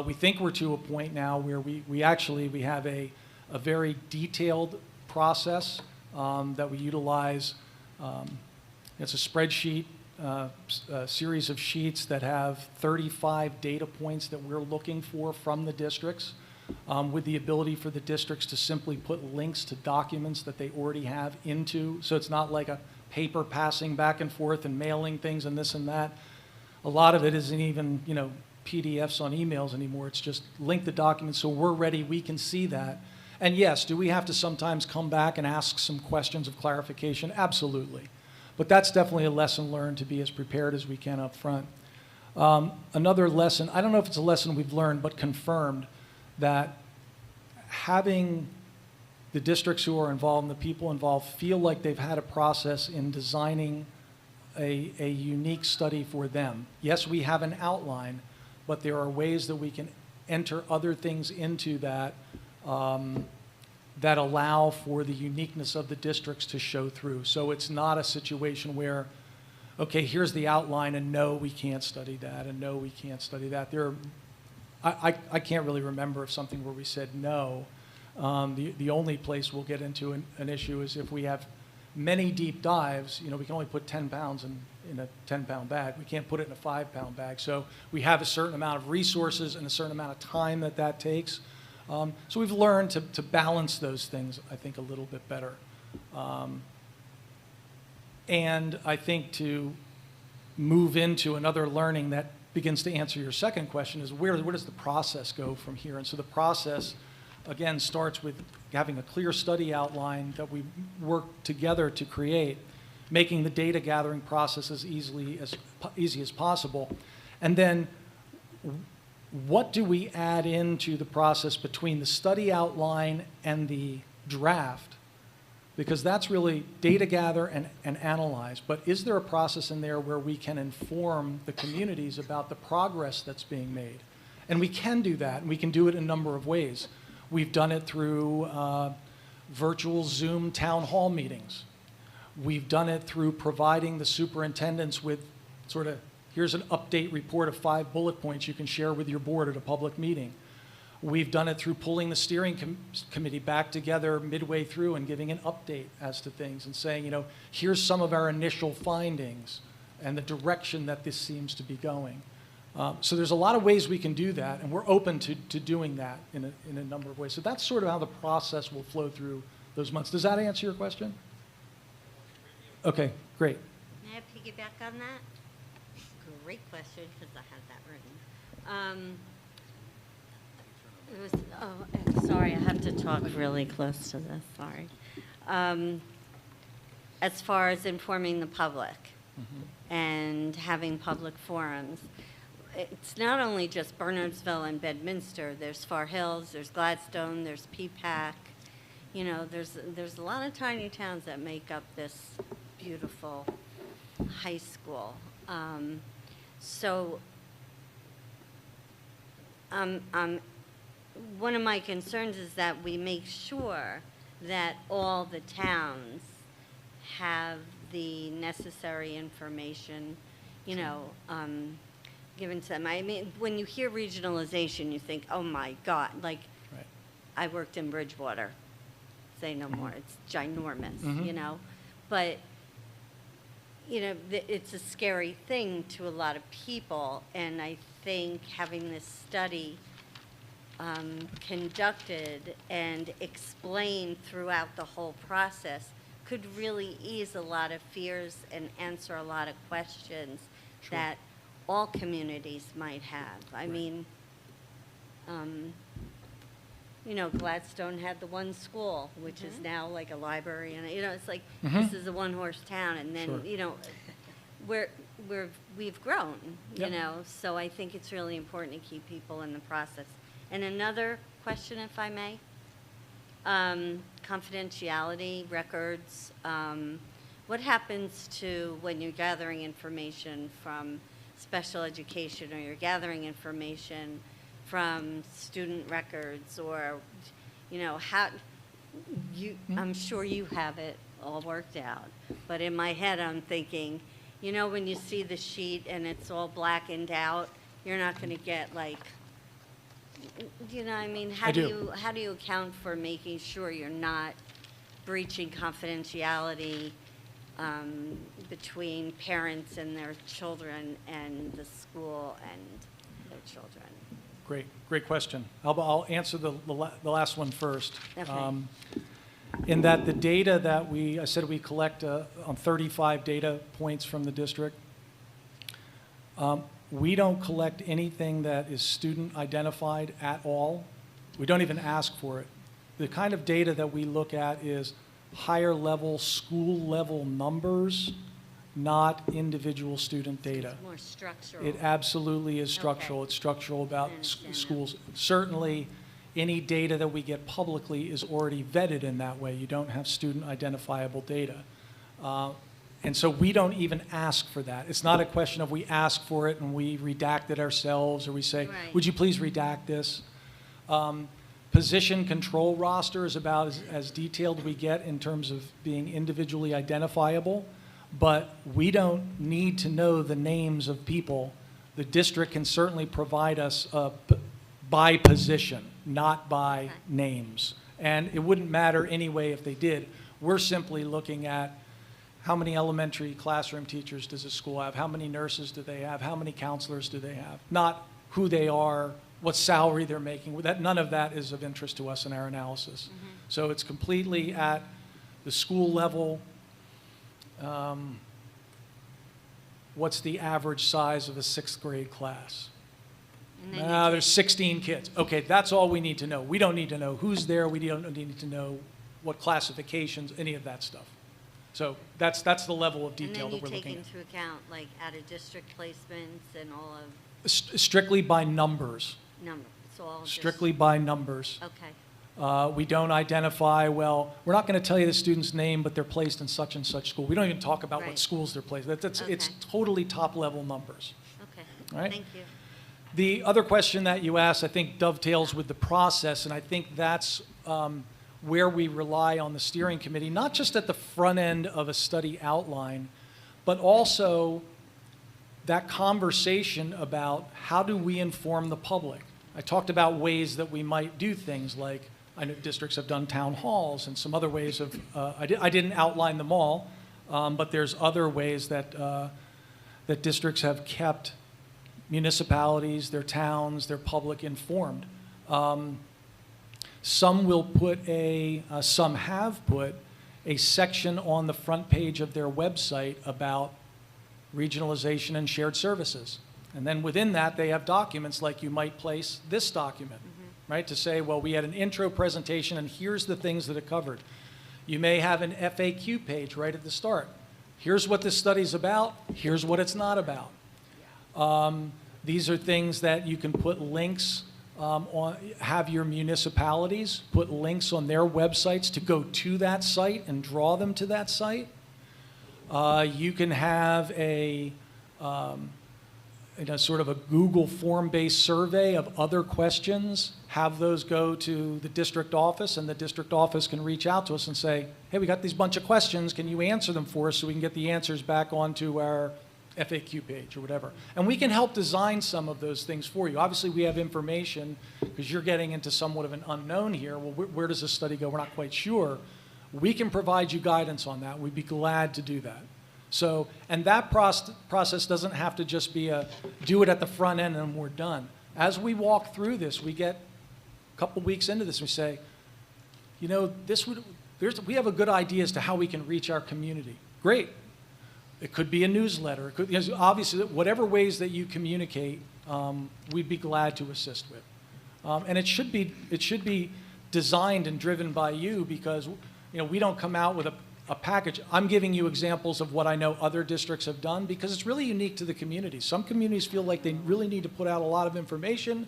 We think we're to a point now where we have a very detailed process that we utilize. It's a spreadsheet, a series of sheets that have 35 data points that we're looking for from the districts, with the ability for the districts to simply put links to documents that they already have into. So it's not like a paper passing back and forth and mailing things and this and that. A lot of it isn't even, PDFs on emails anymore. It's just link the documents so we're ready, we can see that. And yes, do we have to sometimes come back and ask some questions of clarification? Absolutely. But that's definitely a lesson learned, to be as prepared as we can up front. Another lesson, I don't know if it's a lesson we've learned, but confirmed, that having the districts who are involved and the people involved feel like they've had a process in designing a unique study for them. Yes, we have an outline, but there are ways that we can enter other things into that that allow for the uniqueness of the districts to show through. So it's not a situation where, okay, here's the outline, and no, we can't study that, and no, we can't study that. I can't really remember of something where we said no. The only place we'll get into an issue is if we have many deep dives, you know, we can only put 10 pounds in a 10-pound bag. We can't put it in a 5-pound bag. So we have a certain amount of resources and a certain amount of time that takes. So we've learned to balance those things, I think, a little bit better. And I think to move into another learning that begins to answer your second question is where does the process go from here? And so the process, again, starts with having a clear study outline that we work together to create, making the data gathering process as easy as possible. And then what do we add into the process between the study outline and the draft? Because that's really data gather and analyze. But is there a process in there where we can inform the communities about the progress that's being made? And we can do that, and we can do it in a number of ways. We've done it through virtual Zoom town hall meetings. We've done it through providing the superintendents with sort of, here's an update report of 5 bullet points you can share with your board at a public meeting. We've done it through pulling the steering committee back together midway through and giving an update as to things and saying, you know, here's some of our initial findings and the direction that this seems to be going. So there's a lot of ways we can do that, and we're open to doing that in a number of ways. So that's sort of how the process will flow through those months. Does that answer your question? Okay, great. May I piggyback on that? Great question, because I had that written. Sorry, I have to talk really close to this, sorry. As far as informing the public and having public forums, it's not only just Bernardsville and Bedminster. There's Far Hills, there's Gladstone, there's P-PAC. You know, there's a lot of tiny towns that make up this beautiful high school. One of my concerns is that we make sure that all the towns have the necessary information, you know, given to them. I mean, when you hear regionalization, you think, oh my God, like, Right. I worked in Bridgewater. Say no more. It's ginormous, you know. But, you know, it's a scary thing to a lot of people, and I think having this study conducted and explained throughout the whole process could really ease a lot of fears and answer a lot of questions that all communities might have. I mean, you know, Gladstone had the one school, which is now like a library, and you know, it's like this is a one-horse town, and then you know, we've grown, you know. So I think it's really important to keep people in the process. And another question, if I may, confidentiality records. What happens to when you're gathering information from special education, or you're gathering information from student records, or, you know, how you, I'm sure you have it all worked out, but in my head I'm thinking, you know, when you see the sheet and it's all blackened out, you're not going to get like, you know, I mean, how do you account for making sure you're not breaching confidentiality between parents and their children and the school and their children? Great question. I'll answer the last one first. Okay. In that the data that I said we collect on 35 data points from the district, we don't collect anything that is student identified at all. We don't even ask for it. The kind of data that we look at is higher level, school level numbers, not individual student data. More structural. It absolutely is structural. Okay. It's structural about I understand schools. Certainly, any data that we get publicly is already vetted in that way. You don't have student identifiable data. And so we don't even ask for that. It's not a question of we ask for it and we redact it ourselves, or we say, Right. would you please redact this? Position control roster is about as detailed we get in terms of being individually identifiable, but we don't need to know the names of people. The district can certainly provide us by position, not by names. And it wouldn't matter anyway if they did. We're simply looking at how many elementary classroom teachers does a school have? How many nurses do they have? How many counselors do they have? Not who they are, what salary they're making. None of that is of interest to us in our analysis. So it's completely at the school level. What's the average size of a sixth grade class? And then you There's 16 kids. Okay, that's all we need to know. We don't need to know who's there. We don't need to know what classifications, any of that stuff. So that's the level of And detail then that you we're take looking at. into account, like, out-of-district placements and all of Strictly by numbers. numbers, it's all just. Strictly by numbers. Okay, We don't identify, well, we're not going to tell you the student's name, but they're placed in such and such school. We don't even talk about what Right. schools they're placed. It's Okay. totally top-level numbers. okay. All right. Thank you. The other question that you asked, I think, dovetails with the process, and I think that's where we rely on the steering committee, not just at the front end of a study outline, but also that conversation about how do we inform the public. I talked about ways that we might do things, like I know districts have done town halls and some other ways of, I didn't outline them all, but there's other ways that, that districts have kept municipalities, their towns, their public informed. Some will put some have put a section on the front page of their website about regionalization and shared services. And then within that, they have documents like you might place this document, right? To say, well, we had an intro presentation and here's the things that it covered. You may have an FAQ page right at the start. Here's what this study's about. Here's what it's not about. These are things that you can put links on, have your municipalities put links on their websites to go to that site and draw them to that site. You can have sort of a Google form-based survey of other questions, have those go to the district office, and the district office can reach out to us and say, hey, we got these bunch of questions, can you answer them for us so we can get the answers back onto our FAQ page or whatever. And we can help design some of those things for you. Obviously, we have information because you're getting into somewhat of an unknown here. Well, where does this study go? We're not quite sure. We can provide you guidance on that. We'd be glad to do that. So, and that process doesn't have to just be do it at the front end and we're done. As we walk through this, we get a couple weeks into this, we say, you know, we have a good idea as to how we can reach our community. Great. It could be a newsletter. It could, because obviously, whatever ways that you communicate, we'd be glad to assist with. And it should be designed and driven by you because, you know, we don't come out with a package. I'm giving you examples of what I know other districts have done because it's really unique to the community. Some communities feel like they really need to put out a lot of information.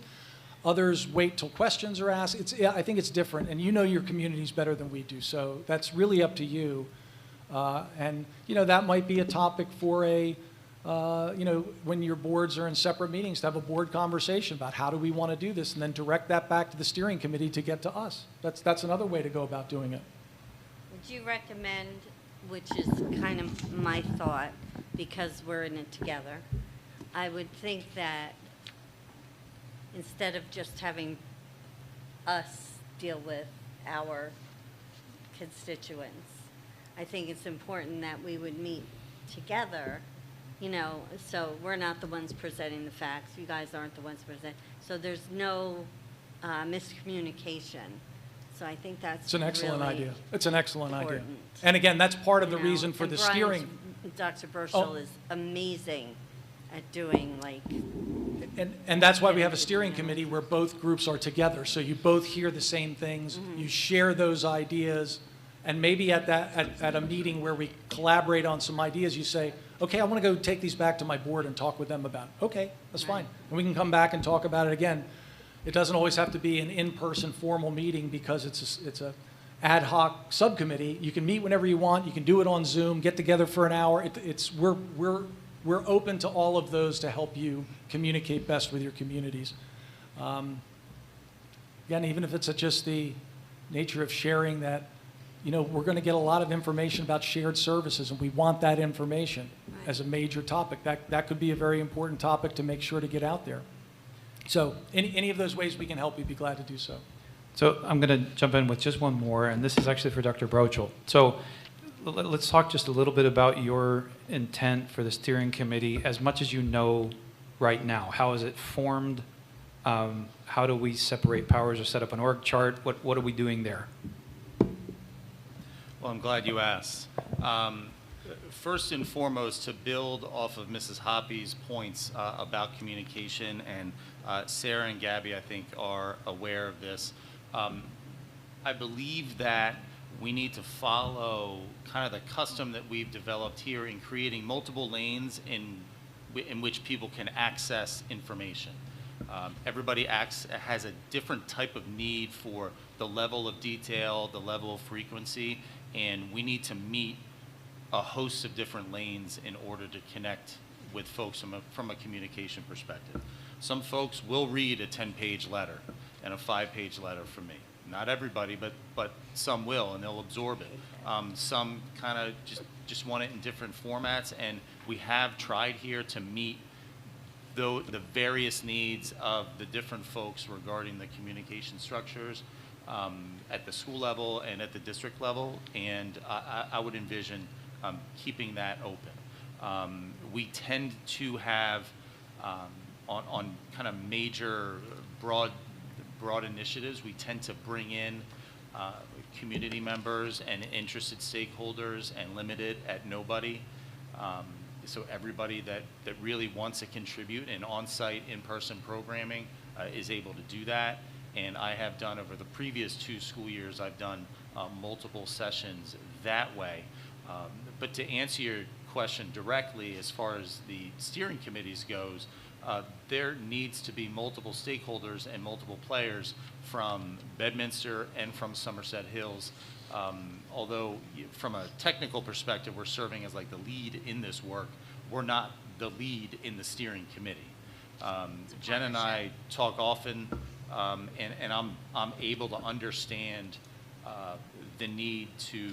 Others wait till questions are asked. I think it's different, and you know your communities better than we do, so that's really up to you. And, you know, that might be a topic for you know, when your boards are in separate meetings, to have a board conversation about how do we want to do this, and then direct that back to the steering committee to get to us. That's another way to go about doing it. Would you recommend, which is kind of my thought, because we're in it together, I would think that instead of just having us deal with our constituents, I think it's important that we would meet together, you know, so we're not the ones presenting the facts, you guys aren't the ones presenting, so there's no miscommunication. So I think that's It's an excellent really idea. It's an excellent idea. important. And again, that's part of the You know, reason for and the Brian's- steering. Dr. Burchell Oh. is amazing at doing, like, And that's why we have a steering committee where both groups are together. So you both hear the same things, you share those ideas, and maybe at a meeting where we collaborate on some ideas, you say, okay, I want to go take these back to my board and talk with them about it. Okay, that's fine. And we can come back and talk about it again. It doesn't always have to be an in-person formal meeting because it's a ad hoc subcommittee. You can meet whenever you want. You can do it on Zoom, get together for an hour. We're open to all of those to help you communicate best with your communities. Again, even if it's just the nature of sharing that, you know, we're going to get a lot of information about shared services, and we want that information as a major topic. That could be a very important topic to make sure to get out there. So any of those ways we can help, we'd be glad to do so. So I'm going to jump in with just one more, and this is actually for Dr. Brochel. So let's talk just a little bit about your intent for the steering committee, as much as you know right now. How is it formed? How do we separate powers or set up an org chart? What are we doing there? Well, I'm glad you asked. First and foremost, to build off of Mrs. Hoppy's points about communication, and Sarah and Gabby, I think, are aware of this. I believe that we need to follow kind of the custom that we've developed here in creating multiple lanes in which people can access information. Everybody has a different type of need for the level of detail, the level of frequency, and we need to meet a host of different lanes in order to connect with folks from a communication perspective. Some folks will read a 10-page letter and a 5-page letter from me. Not everybody, but some will, and they'll absorb it. Some kind of just want it in different formats, and we have tried here to meet the various needs of the different folks regarding the communication structures at the school level and at the district level, and I would envision keeping that open. We tend to have, on kind of major broad initiatives, we tend to bring in community members and interested stakeholders and limit it at nobody. So everybody that really wants to contribute in on-site, in-person programming is able to do that. And I have done, over the previous 2 school years, I've done multiple sessions that way. But to answer your question directly, as far as the steering committees goes, there needs to be multiple stakeholders and multiple players from Bedminster and from Somerset Hills. Although from a technical perspective, we're serving as like the lead in this work, we're not the lead in the steering committee. Jen and I talk often, and I'm able to understand the need to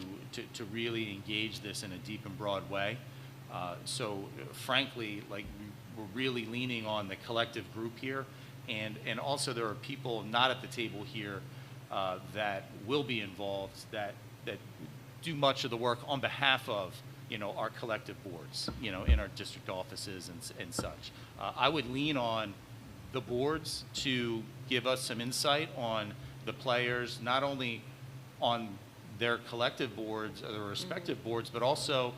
really engage this in a deep and broad way. So frankly, like, we're really leaning on the collective group here, and also there are people not at the table here that will be involved that do much of the work on behalf of, you know, our collective boards, you know, in our district offices and such. I would lean on the boards to give us some insight on the players, not only on their collective boards or their respective boards, but also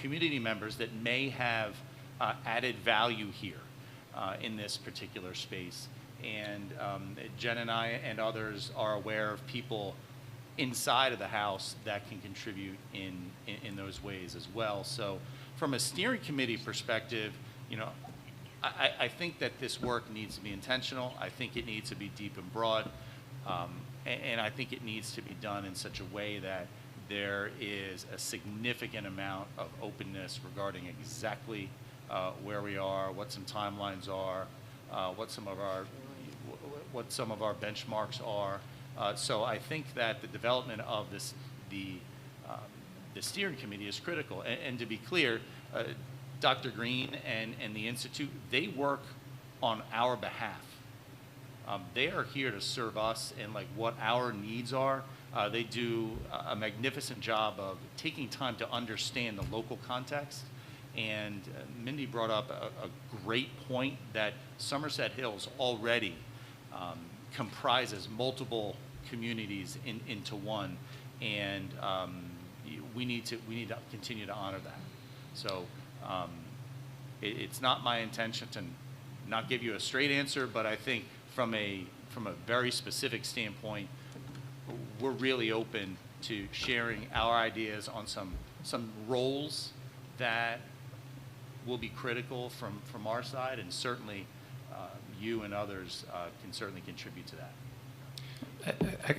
community members that may have added value here in this particular space. And Jen and I and others are aware of people inside of the house that can contribute in those ways as well. So from a steering committee perspective, you know, I think that this work needs to be intentional. I think it needs to be deep and broad. And I think it needs to be done in such a way that there is a significant amount of openness regarding exactly where we are, what some timelines are, what some of our benchmarks are. So I think that the development of the steering committee is critical. And to be clear, Dr. Green and the Institute, they work on our behalf. They are here to serve us and like what our needs are. They do a magnificent job of taking time to understand the local context. And Mindy brought up a great point that Somerset Hills already comprises multiple communities into one, and we need to continue to honor that. So it's not my intention to not give you a straight answer, but I think from a very specific standpoint, we're really open to sharing our ideas on some roles that will be critical from our side, and certainly you and others can certainly contribute to that.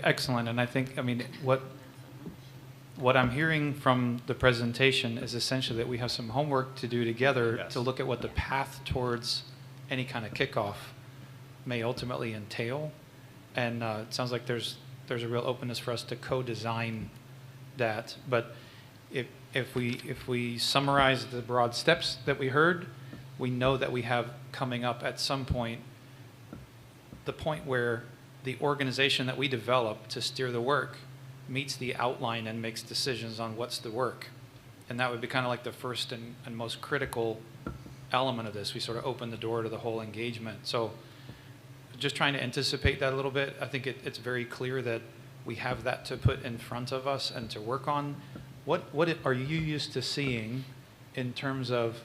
Excellent. And I think, I mean, what I'm hearing from the presentation is essentially that we have some homework to do together. Yes. To look at what the path towards any kind of kickoff may ultimately entail. And it sounds like there's a real openness for us to co-design that. But if we summarize the broad steps that we heard, we know that we have coming up at some point the point where the organization that we develop to steer the work meets the outline and makes decisions on what's the work. And that would be kind of like the first and most critical element of this. We sort of open the door to the whole engagement. So just trying to anticipate that a little bit, I think it's very clear that we have that to put in front of us and to work on. What are you used to seeing in terms of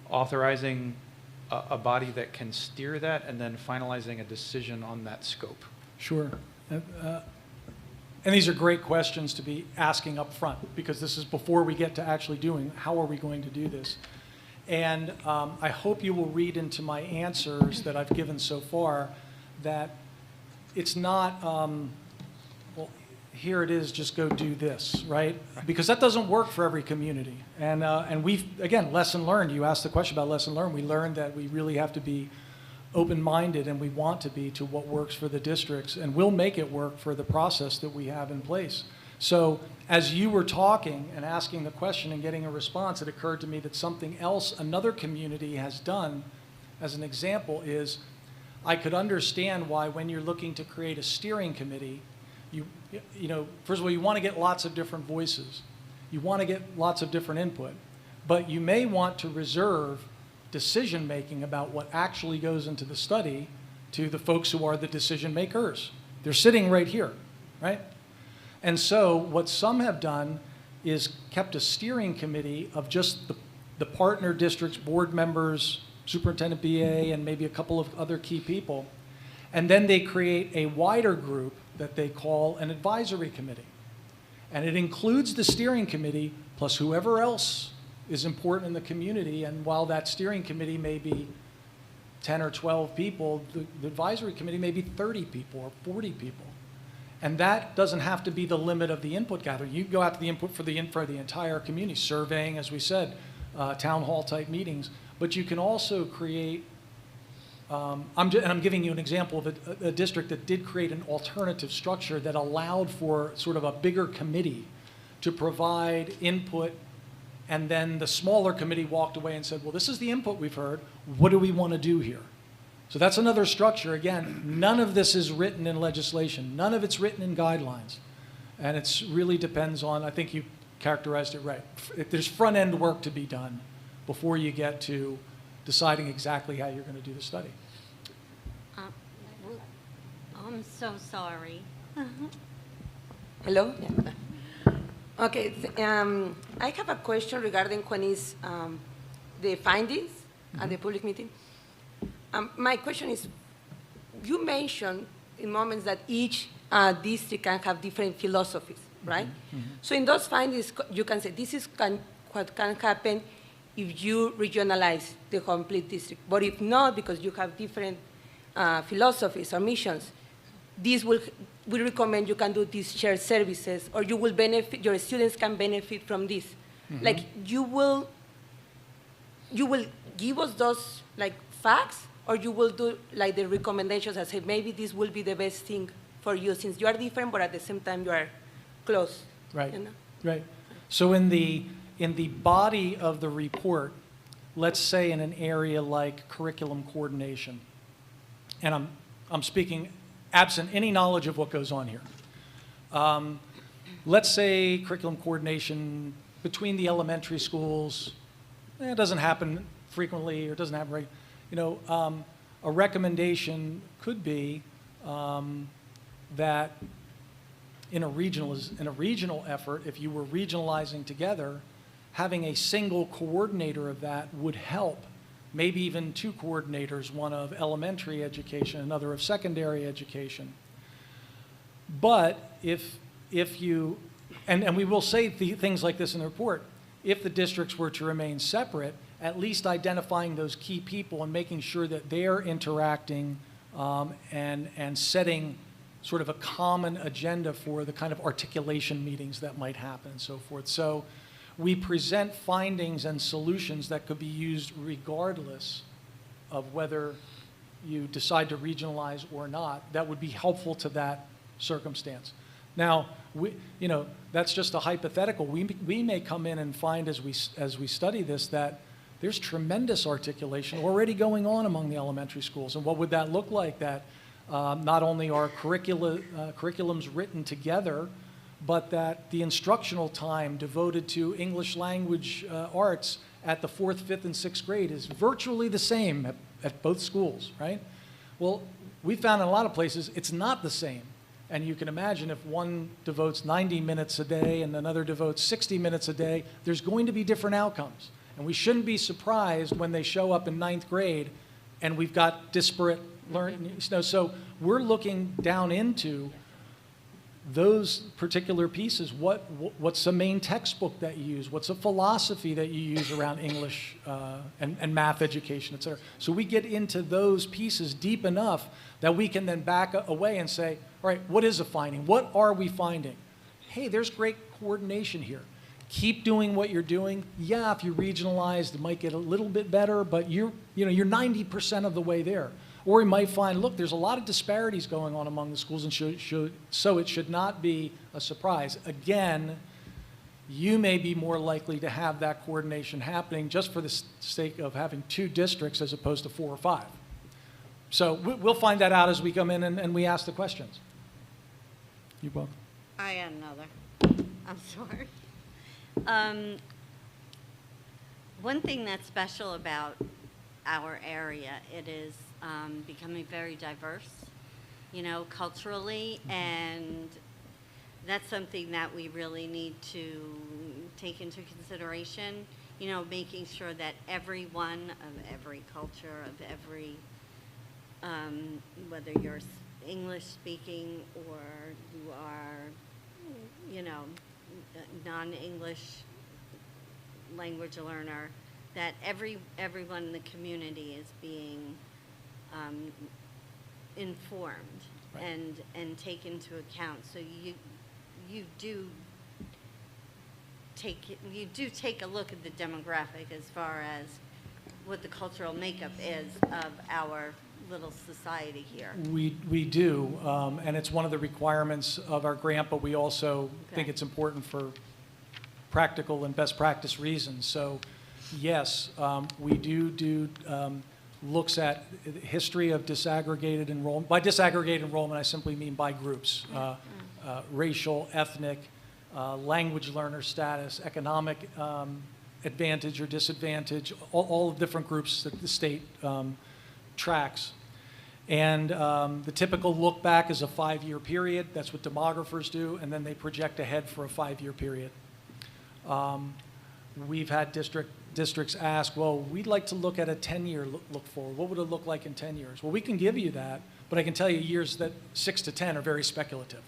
authorizing a body that can steer that and then finalizing a decision on that scope? Sure. And these are great questions to be asking up front, because this is before we get to actually doing, how are we going to do this? And I hope you will read into my answers that I've given so far that it's not, well, here it is, just go do this, right? Because that doesn't work for every community. And we've, again, lesson learned. You asked the question about lesson learned. We learned that we really have to be open-minded, and we want to be, to what works for the districts, and we'll make it work for the process that we have in place. So as you were talking and asking the question and getting a response, it occurred to me that something else another community has done, as an example, is I could understand why when you're looking to create a steering committee, you know, first of all, you want to get lots of different voices. You want to get lots of different input, but you may want to reserve decision-making about what actually goes into the study to the folks who are the decision makers. They're sitting right here, right? And so what some have done is kept a steering committee of just the partner districts, board members, superintendent BA, and maybe a couple of other key people. And then they create a wider group that they call an advisory committee. And it includes the steering committee plus whoever else is important in the community. And while that steering committee may be 10 or 12 people, the advisory committee may be 30 people or 40 people. And that doesn't have to be the limit of the input gathering. You go out to the input for the entire community, surveying, as we said, town hall type meetings. But you can also create, I'm giving you an example of a district that did create an alternative structure that allowed for sort of a bigger committee to provide input. And then the smaller committee walked away and said, well, this is the input we've heard. What do we want to do here? So that's another structure. Again, none of this is written in legislation. None of it's written in guidelines. And it really depends on, I think you characterized it right. There's front-end work to be done before you get to deciding exactly how you're going to do the study. I'm so sorry. Hello? Okay, I have a question regarding when is the findings at the public meeting. My question is, you mentioned in moments that each district can have different philosophies, right? So in those findings, you can say this is what can happen if you regionalize the complete district. But if not, because you have different philosophies or missions, this will, we recommend you can do these shared services, or you will benefit, your students can benefit from this. Like you will give us those like facts, or you will do like the recommendations and say maybe this will be the best thing for you since you are different, but at the same time you are close. Right. You know? Right. So in the body of the report, let's say in an area like curriculum coordination, and I'm speaking absent any knowledge of what goes on here. Let's say curriculum coordination between the elementary schools, it doesn't happen frequently or it doesn't happen regularly. You know, a recommendation could be that in a regional effort, if you were regionalizing together, having a single coordinator of that would help. Maybe even two coordinators, one of elementary education, another of secondary education. But if you, and we will say things like this in the report, if the districts were to remain separate, at least identifying those key people and making sure that they're interacting and setting sort of a common agenda for the kind of articulation meetings that might happen and so forth. So we present findings and solutions that could be used regardless of whether you decide to regionalize or not. That would be helpful to that circumstance. Now, you know, that's just a hypothetical. We may come in and find as we study this that there's tremendous articulation already going on among the elementary schools. And what would that look like? That not only are curriculums written together, but that the instructional time devoted to English language arts at the 4th, 5th, and 6th grade is virtually the same at both schools, right? Well, we found in a lot of places it's not the same. And you can imagine if one devotes 90 minutes a day and another devotes 60 minutes a day, there's going to be different outcomes. And we shouldn't be surprised when they show up in 9th grade and we've got disparate learning. So we're looking down into those particular pieces. What's the main textbook that you use? What's a philosophy that you use around English and math education, et cetera? So we get into those pieces deep enough that we can then back away and say, all right, what is a finding? What are we finding? Hey, there's great coordination here. Keep doing what you're doing. Yeah, if you regionalize, it might get a little bit better, but you're 90% of the way there. Or we might find, look, there's a lot of disparities going on among the schools, and so it should not be a surprise. Again, you may be more likely to have that coordination happening just for the sake of having 2 districts as opposed to 4 or 5. So we'll find that out as we come in and we ask the questions. You both. I got another. I'm sorry. One thing that's special about our area, it is becoming very diverse, culturally, and that's something that we really need to take into consideration, making sure that everyone of every culture, of every, whether you're English speaking or you are, non-English language learner, that everyone in the community is being informed, right, and taken into account. So you do take a look at the demographic as far as what the cultural makeup is of our little society here. We do, and it's one of the requirements of our grant, but we also think it's important for practical and best practice reasons. So yes, we do looks at the history of disaggregated enrollment. By disaggregated enrollment, I simply mean by groups, racial, ethnic, language learner status, economic advantage or disadvantage, all the different groups that the state tracks. And the typical look back is a 5-year period. That's what demographers do, and then they project ahead for a 5-year period. We've had districts ask, well, we'd like to look at a 10-year look forward. What would it look like in 10 years? Well, we can give you that, but I can tell you years that 6 to 10 are very speculative.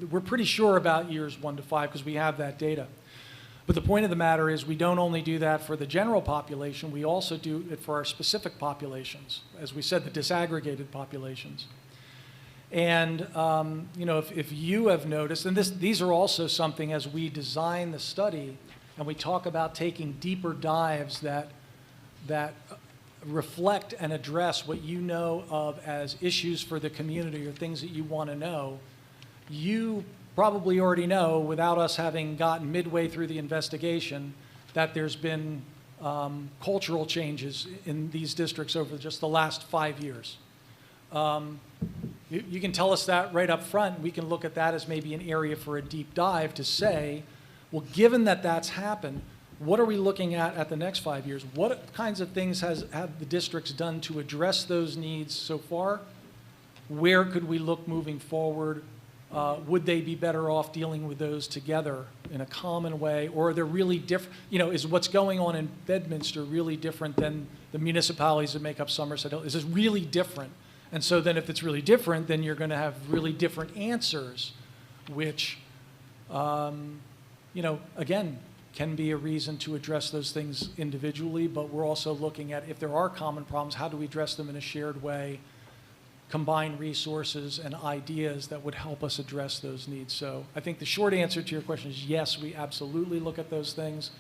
We're pretty sure about years 1 to 5 because we have that data. But the point of the matter is we don't only do that for the general population, we also do it for our specific populations, as we said, the disaggregated populations. And if you have noticed, and these are also something as we design the study and we talk about taking deeper dives that reflect and address what you know of as issues for the community or things that you want to know, you probably already know, without us having gotten midway through the investigation, that there's been cultural changes in these districts over just the last 5 years. You can tell us that right up front. We can look at that as maybe an area for a deep dive to say, well, given that that's happened, what are we looking at the next 5 years? What kinds of things have the districts done to address those needs so far? Where could we look moving forward? Would they be better off dealing with those together in a common way? Or are they really different? Is what's going on in Bedminster really different than the municipalities that make up Somerset Hill? Is this really different? And so then if it's really different, then you're going to have really different answers, which, again, can be a reason to address those things individually, but we're also looking at if there are common problems, how do we address them in a shared way, combine resources and ideas that would help us address those needs. So I think the short answer to your question is yes, we absolutely look at those things.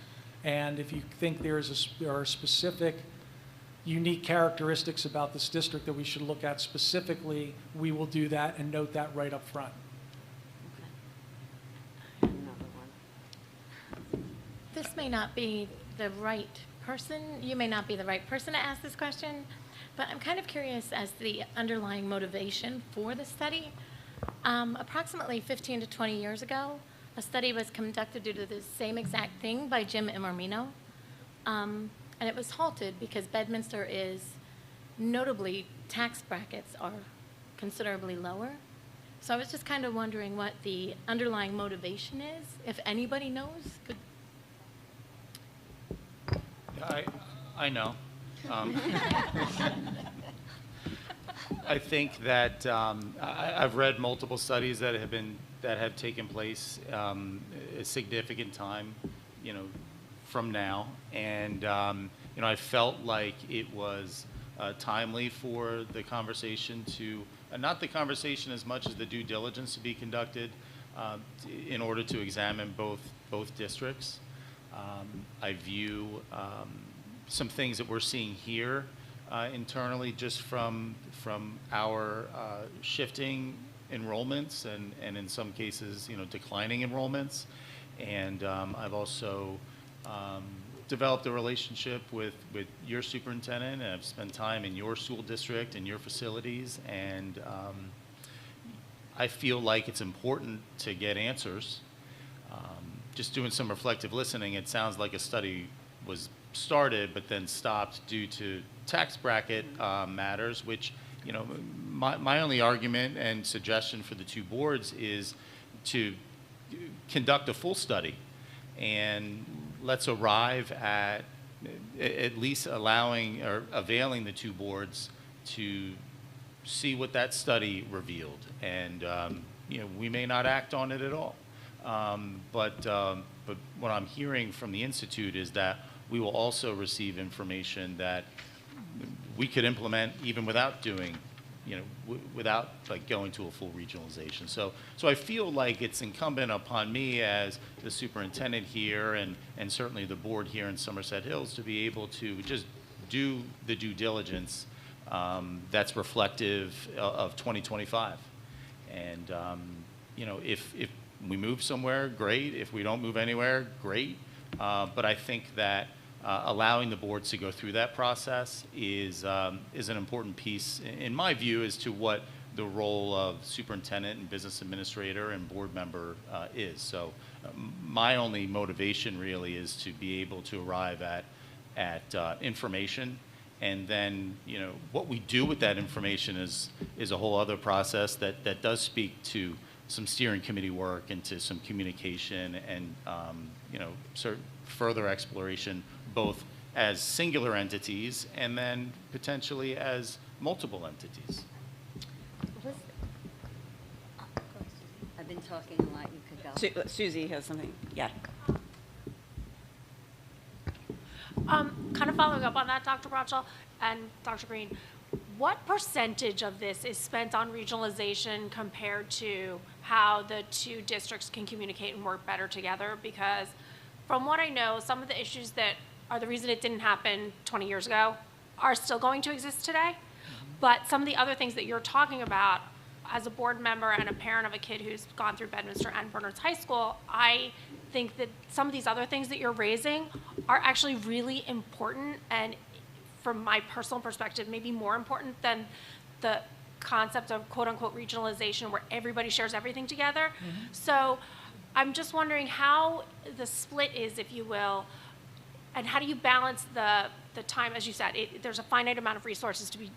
And if you think there are specific unique characteristics about this district that we should look at specifically, we will do that and note that right up front. Another one. This may not be the right person. You may not be the right person to ask this question, but I'm kind of curious as to the underlying motivation for the study. Approximately 15 to 20 years ago, a study was conducted due to the same exact thing by Jim Imormino, and it was halted because Bedminster is notably, tax brackets are considerably lower. So I was just kind of wondering what the underlying motivation is, if anybody knows. I know. I think that I've read multiple studies that have taken place a significant time, from now, and I felt like it was timely for the conversation to, not the conversation as much as the due diligence to be conducted in order to examine both districts. I view some things that we're seeing here internally just from our shifting enrollments and in some cases, declining enrollments. And I've also developed a relationship with your superintendent, and I've spent time in your school district and your facilities, and I feel like it's important to get answers. Just doing some reflective listening, it sounds like a study was started but then stopped due to tax bracket matters, which, my only argument and suggestion for the two boards is to conduct a full study, and let's arrive at least allowing or availing the two boards to see what that study revealed. And, we may not act on it at all. But what I'm hearing from the Institute is that we will also receive information that we could implement even without doing, without like going to a full regionalization. So I feel like it's incumbent upon me as the superintendent here and certainly the board here in Somerset Hills to be able to just do the due diligence that's reflective of 2025. And, if we move somewhere, great. If we don't move anywhere, great. But I think that allowing the boards to go through that process is an important piece, in my view, as to what the role of superintendent and business administrator and board member is. So my only motivation really is to be able to arrive at information, and then what we do with that information is a whole other process that does speak to some steering committee work and to some communication and further exploration, both as singular entities and then potentially as multiple entities. I've been talking a lot, you could go. Susie has something. Yeah. Kind of following up on that, Dr. Bradshaw and Dr. Green, what percentage of this is spent on regionalization compared to how the two districts can communicate and work better together? Because from what I know, some of the issues that are the reason it didn't happen 20 years ago are still going to exist today. But some of the other things that you're talking about, as a board member and a parent of a kid who's gone through Bedminster and Bernards High School, I think that some of these other things that you're raising are actually really important, and from my personal perspective, maybe more important than the concept of quote-unquote regionalization where everybody shares everything together. So I'm just wondering how the split is, if you will, and how do you balance the time, as you said, there's a finite amount of resources to be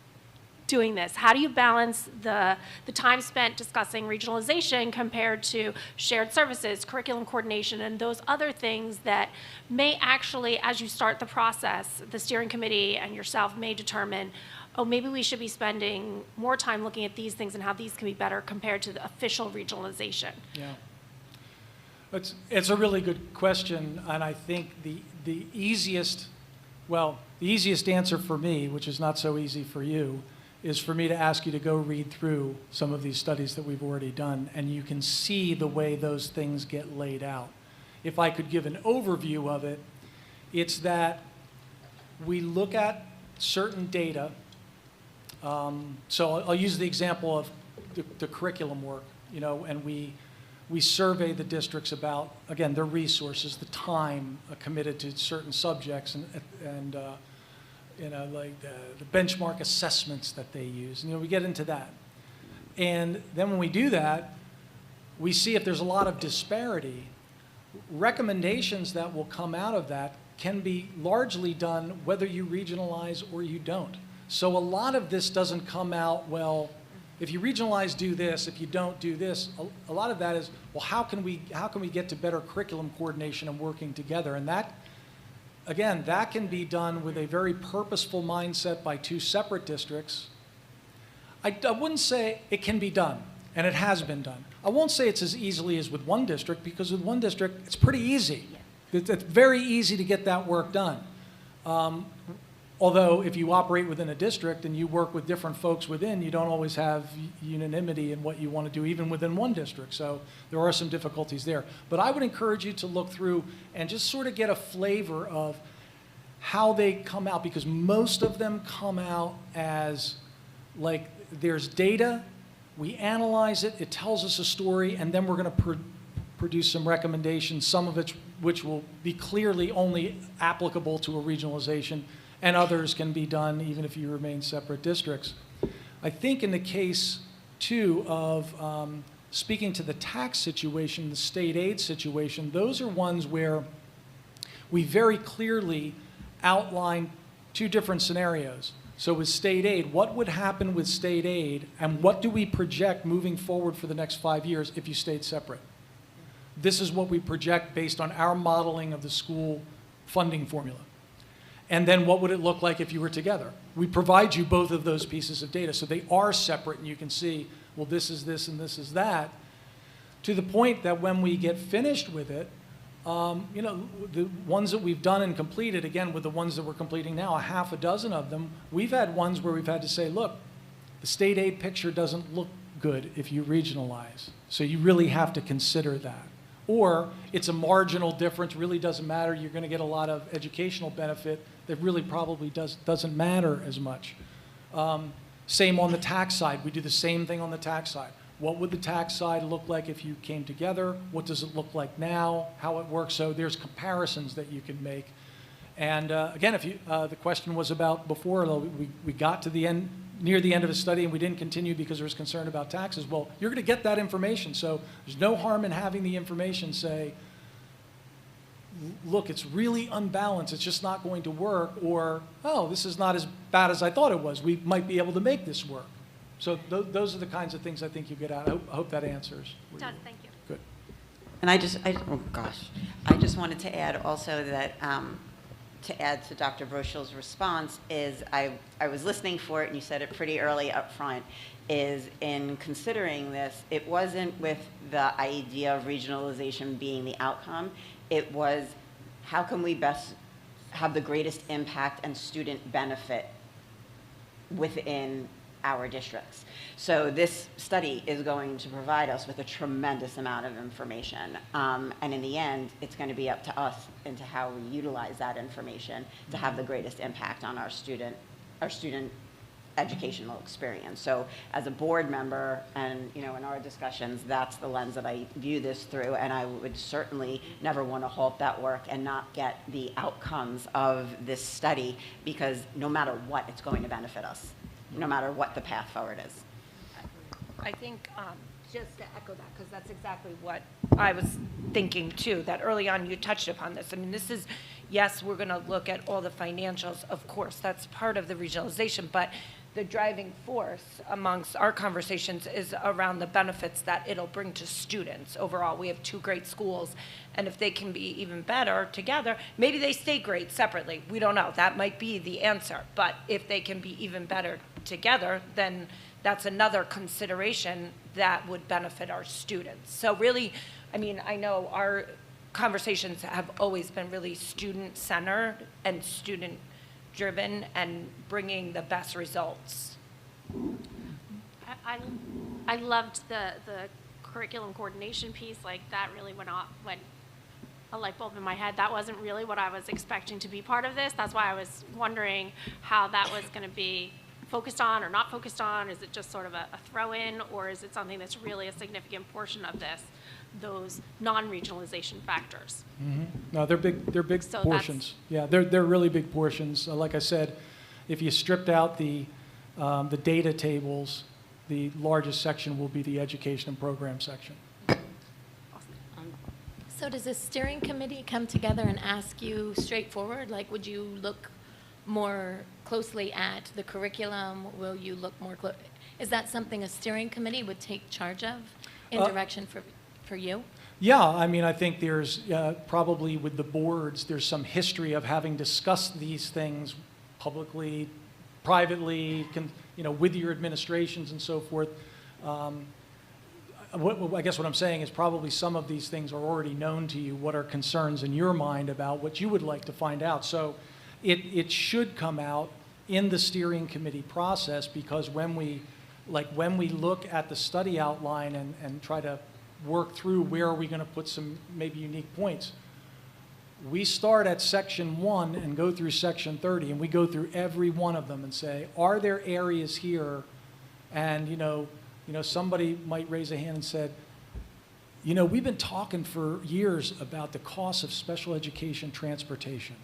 doing this. How do you balance the time spent discussing regionalization compared to shared services, curriculum coordination, and those other things that may actually, as you start the process, the steering committee and yourself may determine, oh, maybe we should be spending more time looking at these things and how these can be better compared to the official regionalization? Yeah. It's a really good question, and I think the easiest answer for me, which is not so easy for you, is for me to ask you to go read through some of these studies that we've already done, and you can see the way those things get laid out. If I could give an overview of it, it's that we look at certain data. So I'll use the example of the curriculum work, and we survey the districts about, again, their resources, the time committed to certain subjects, and like the benchmark assessments that they use. We get into that. And then when we do that, we see if there's a lot of disparity, recommendations that will come out of that can be largely done whether you regionalize or you don't. So a lot of this doesn't come out, well, if you regionalize, do this. If you don't, do this. A lot of that is, well, how can we get to better curriculum coordination and working together? And that, again, that can be done with a very purposeful mindset by two separate districts. I wouldn't say it can be done, and it has been done. I won't say it's as easily as with one district, because with one district, it's pretty easy. It's very easy to get that work done. Although if you operate within a district and you work with different folks within, you don't always have unanimity in what you want to do, even within one district. So there are some difficulties there. But I would encourage you to look through and just sort of get a flavor of how they come out, because most of them come out as like there's data, we analyze it, it tells us a story, and then we're going to produce some recommendations, some of which will be clearly only applicable to a regionalization, and others can be done even if you remain separate districts. I think in the case, too, of speaking to the tax situation, the state aid situation, those are ones where we very clearly outline two different scenarios. So with state aid, what would happen with state aid, and what do we project moving forward for the next 5 years if you stayed separate? This is what we project based on our modeling of the school funding formula. And then what would it look like if you were together? We provide you both of those pieces of data, so they are separate, and you can see, well, this is this and this is that, to the point that when we get finished with it, you know, the ones that we've done and completed, again, with the ones that we're completing now, a half a dozen of them, we've had ones where we've had to say, look, the state aid picture doesn't look good if you regionalize, so you really have to consider that. Or it's a marginal difference, really doesn't matter, you're going to get a lot of educational benefit that really probably doesn't matter as much. Same on the tax side. We do the same thing on the tax side. What would the tax side look like if you came together? What does it look like now? How it works? So there's comparisons that you can make. And again, if you, the question was about before, we got to the end, near the end of a study, and we didn't continue because there was concern about taxes. Well, you're going to get that information. So there's no harm in having the information say, look, it's really unbalanced, it's just not going to work, or, oh, this is not as bad as I thought it was. We might be able to make this work. So those are the kinds of things I think you get out. I hope that answers. It does, thank you. Good. And I just wanted to add also that, to add to Dr. Brochel's response is, I was listening for it, and you said it pretty early up front, is in considering this, it wasn't with the idea of regionalization being the outcome. It was, how can we best have the greatest impact and student benefit within our districts? So this study is going to provide us with a tremendous amount of information. And in the end, it's going to be up to us into how we utilize that information to have the greatest impact on our student educational experience. So as a board member, and you know, in our discussions, that's the lens that I view this through, and I would certainly never want to halt that work and not get the outcomes of this study, because no matter what, it's going to benefit us, no matter what the path forward is. I think, just to echo that, because that's exactly what I was thinking too, that early on you touched upon this. I mean, this is, yes, we're going to look at all the financials, of course, that's part of the regionalization, but the driving force amongst our conversations is around the benefits that it'll bring to students overall. We have two great schools, and if they can be even better together, maybe they stay great separately. We don't know. That might be the answer. But if they can be even better together, then that's another consideration that would benefit our students. So really, I mean, I know our conversations have always been really student-centered and student-driven and bringing the best results. I loved the curriculum coordination piece. Like, that really went a light bulb in my head. That wasn't really what I was expecting to be part of this. That's why I was wondering how that was going to be focused on or not focused on. Is it just sort of a throw-in, or is it something that's really a significant portion of this, those non-regionalization factors? Mm-hmm. No, they're big So portions. Yeah, they're really big portions. Like I said, if you stripped out the data tables, the largest section will be the education and program section. So does the steering committee come together and ask you straightforward, like, would you look more closely at the curriculum? Will you look more is that something a steering committee would take charge of in direction for you? Yeah, I mean, I think there's probably with the boards, there's some history of having discussed these things publicly, privately, with your administrations and so forth. I guess what I'm saying is probably some of these things are already known to you. What are concerns in your mind about what you would like to find out? So it should come out in the steering committee process, because when we look at the study outline and try to work through where are we going to put some maybe unique points, we start at section 1 and go through section 30, and we go through every one of them and say, are there areas here? And somebody might raise a hand and said, we've been talking for years about the cost of special education transportation.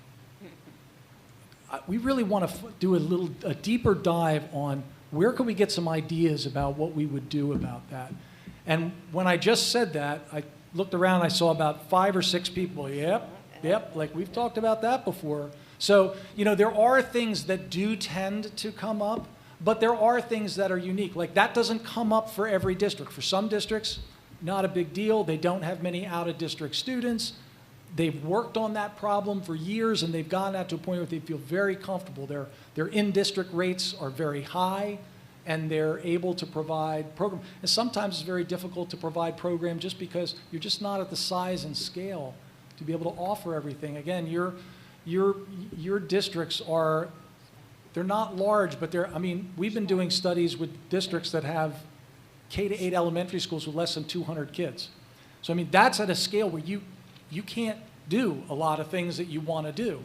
We really want to do a deeper dive on where can we get some ideas about what we would do about that. And when I just said that, I looked around, I saw about 5 or 6 people, yep, like we've talked about that before. So, there are things that do tend to come up, but there are things that are unique. Like that doesn't come up for every district. For some districts, not a big deal. They don't have many out-of-district students. They've worked on that problem for years, and they've gotten that to a point where they feel very comfortable. Their in-district rates are very high, and they're able to provide program. And sometimes it's very difficult to provide program just because you're just not at the size and scale to be able to offer everything. Again, your districts are, they're not large, but we've been doing studies with districts that have K-8 elementary schools with less than 200 kids. So, that's at a scale where you can't do a lot of things that you want to do.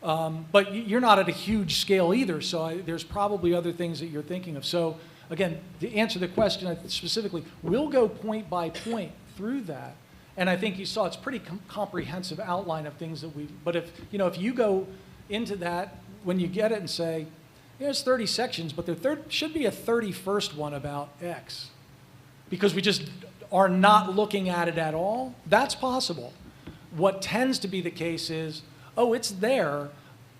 But you're not at a huge scale either, so there's probably other things that you're thinking of. So, again, to answer the question specifically, we'll go point by point through that. And I think you saw it's pretty comprehensive outline of things that but if you go into that, when you get it and say, there's 30 sections, but there should be a 31st one about X, because we just are not looking at it at all, that's possible. What tends to be the case is, it's there,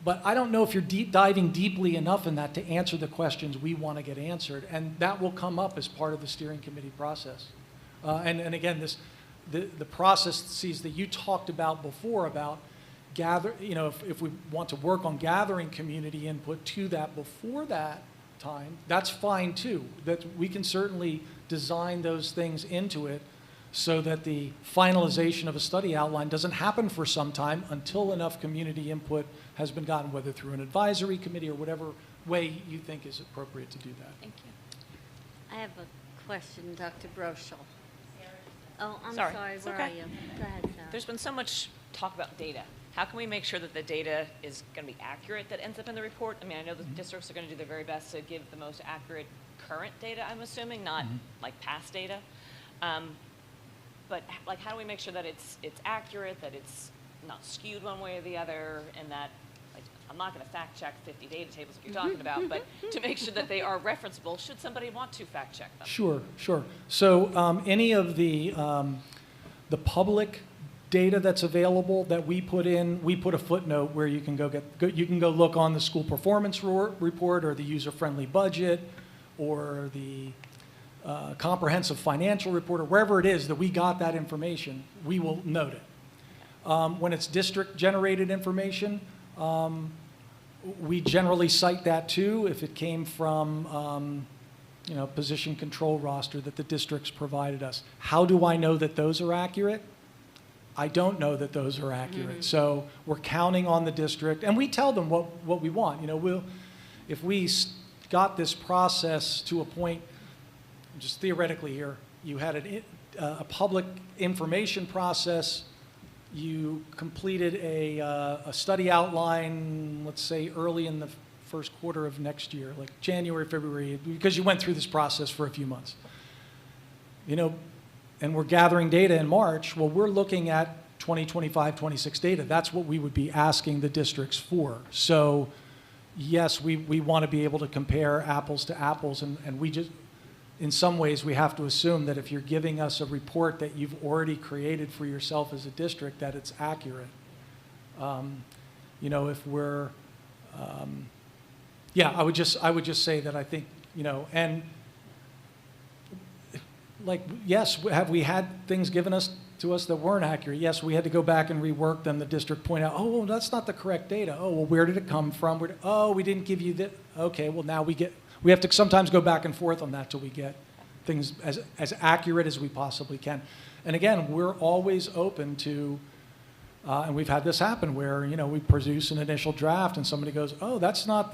but I don't know if you're diving deeply enough in that to answer the questions we want to get answered, and that will come up as part of the steering committee process. And again, the processes that you talked about before about if we want to work on gathering community input to that before that time, that's fine too. That we can certainly design those things into it so that the finalization of a study outline doesn't happen for some time until enough community input has been gotten, whether through an advisory committee or whatever way you think is appropriate to do that. Thank you. I have a question, Dr. Broschel. Oh, I'm Sorry. sorry, It's where okay. are you? Go ahead, Sarah. There's been so much talk about data. How can we make sure that the data is going to be accurate that ends up in the report? I know the districts are going to do their very best to give the most accurate current data, I'm assuming, not like past data. But how do we make sure that it's accurate, that it's not skewed one way or the other, and that, I'm not going to fact check 50 data tables that you're talking about, but to make sure that they are referenceable, should somebody want to fact check them? Sure. So any of the public data that's available that we put in, we put a footnote where you can go look on the school performance report or the user-friendly budget or the comprehensive financial report, or wherever it is that we got that information, we will note it. When it's district-generated information, we generally cite that too if it came from position control roster that the districts provided us. How do I know that those are accurate? I don't know that those are accurate. So we're counting on the district, and we tell them what we want. If we got this process to a point, just theoretically here, you had a public information process, you completed a study outline, let's say early in the first quarter of next year, like January, February, because you went through this process for a few months. And we're gathering data in March, well, we're looking at 2025, 26 data. That's what we would be asking the districts for. So yes, we want to be able to compare apples to apples, and in some ways, we have to assume that if you're giving us a report that you've already created for yourself as a district, that it's accurate. You know, if we're, yeah, I would just say that I think, you know, and like, yes, have we had things given to us that weren't accurate? Yes, we had to go back and rework them. The district point out, oh, well, that's not the correct data. Oh, well, where did it come from? Oh, we didn't give you that. Okay, well, now we have to sometimes go back and forth on that till we get things as accurate as we possibly can. And again, we're always open to, and we've had this happen where, you know, we produce an initial draft and somebody goes, oh, that's not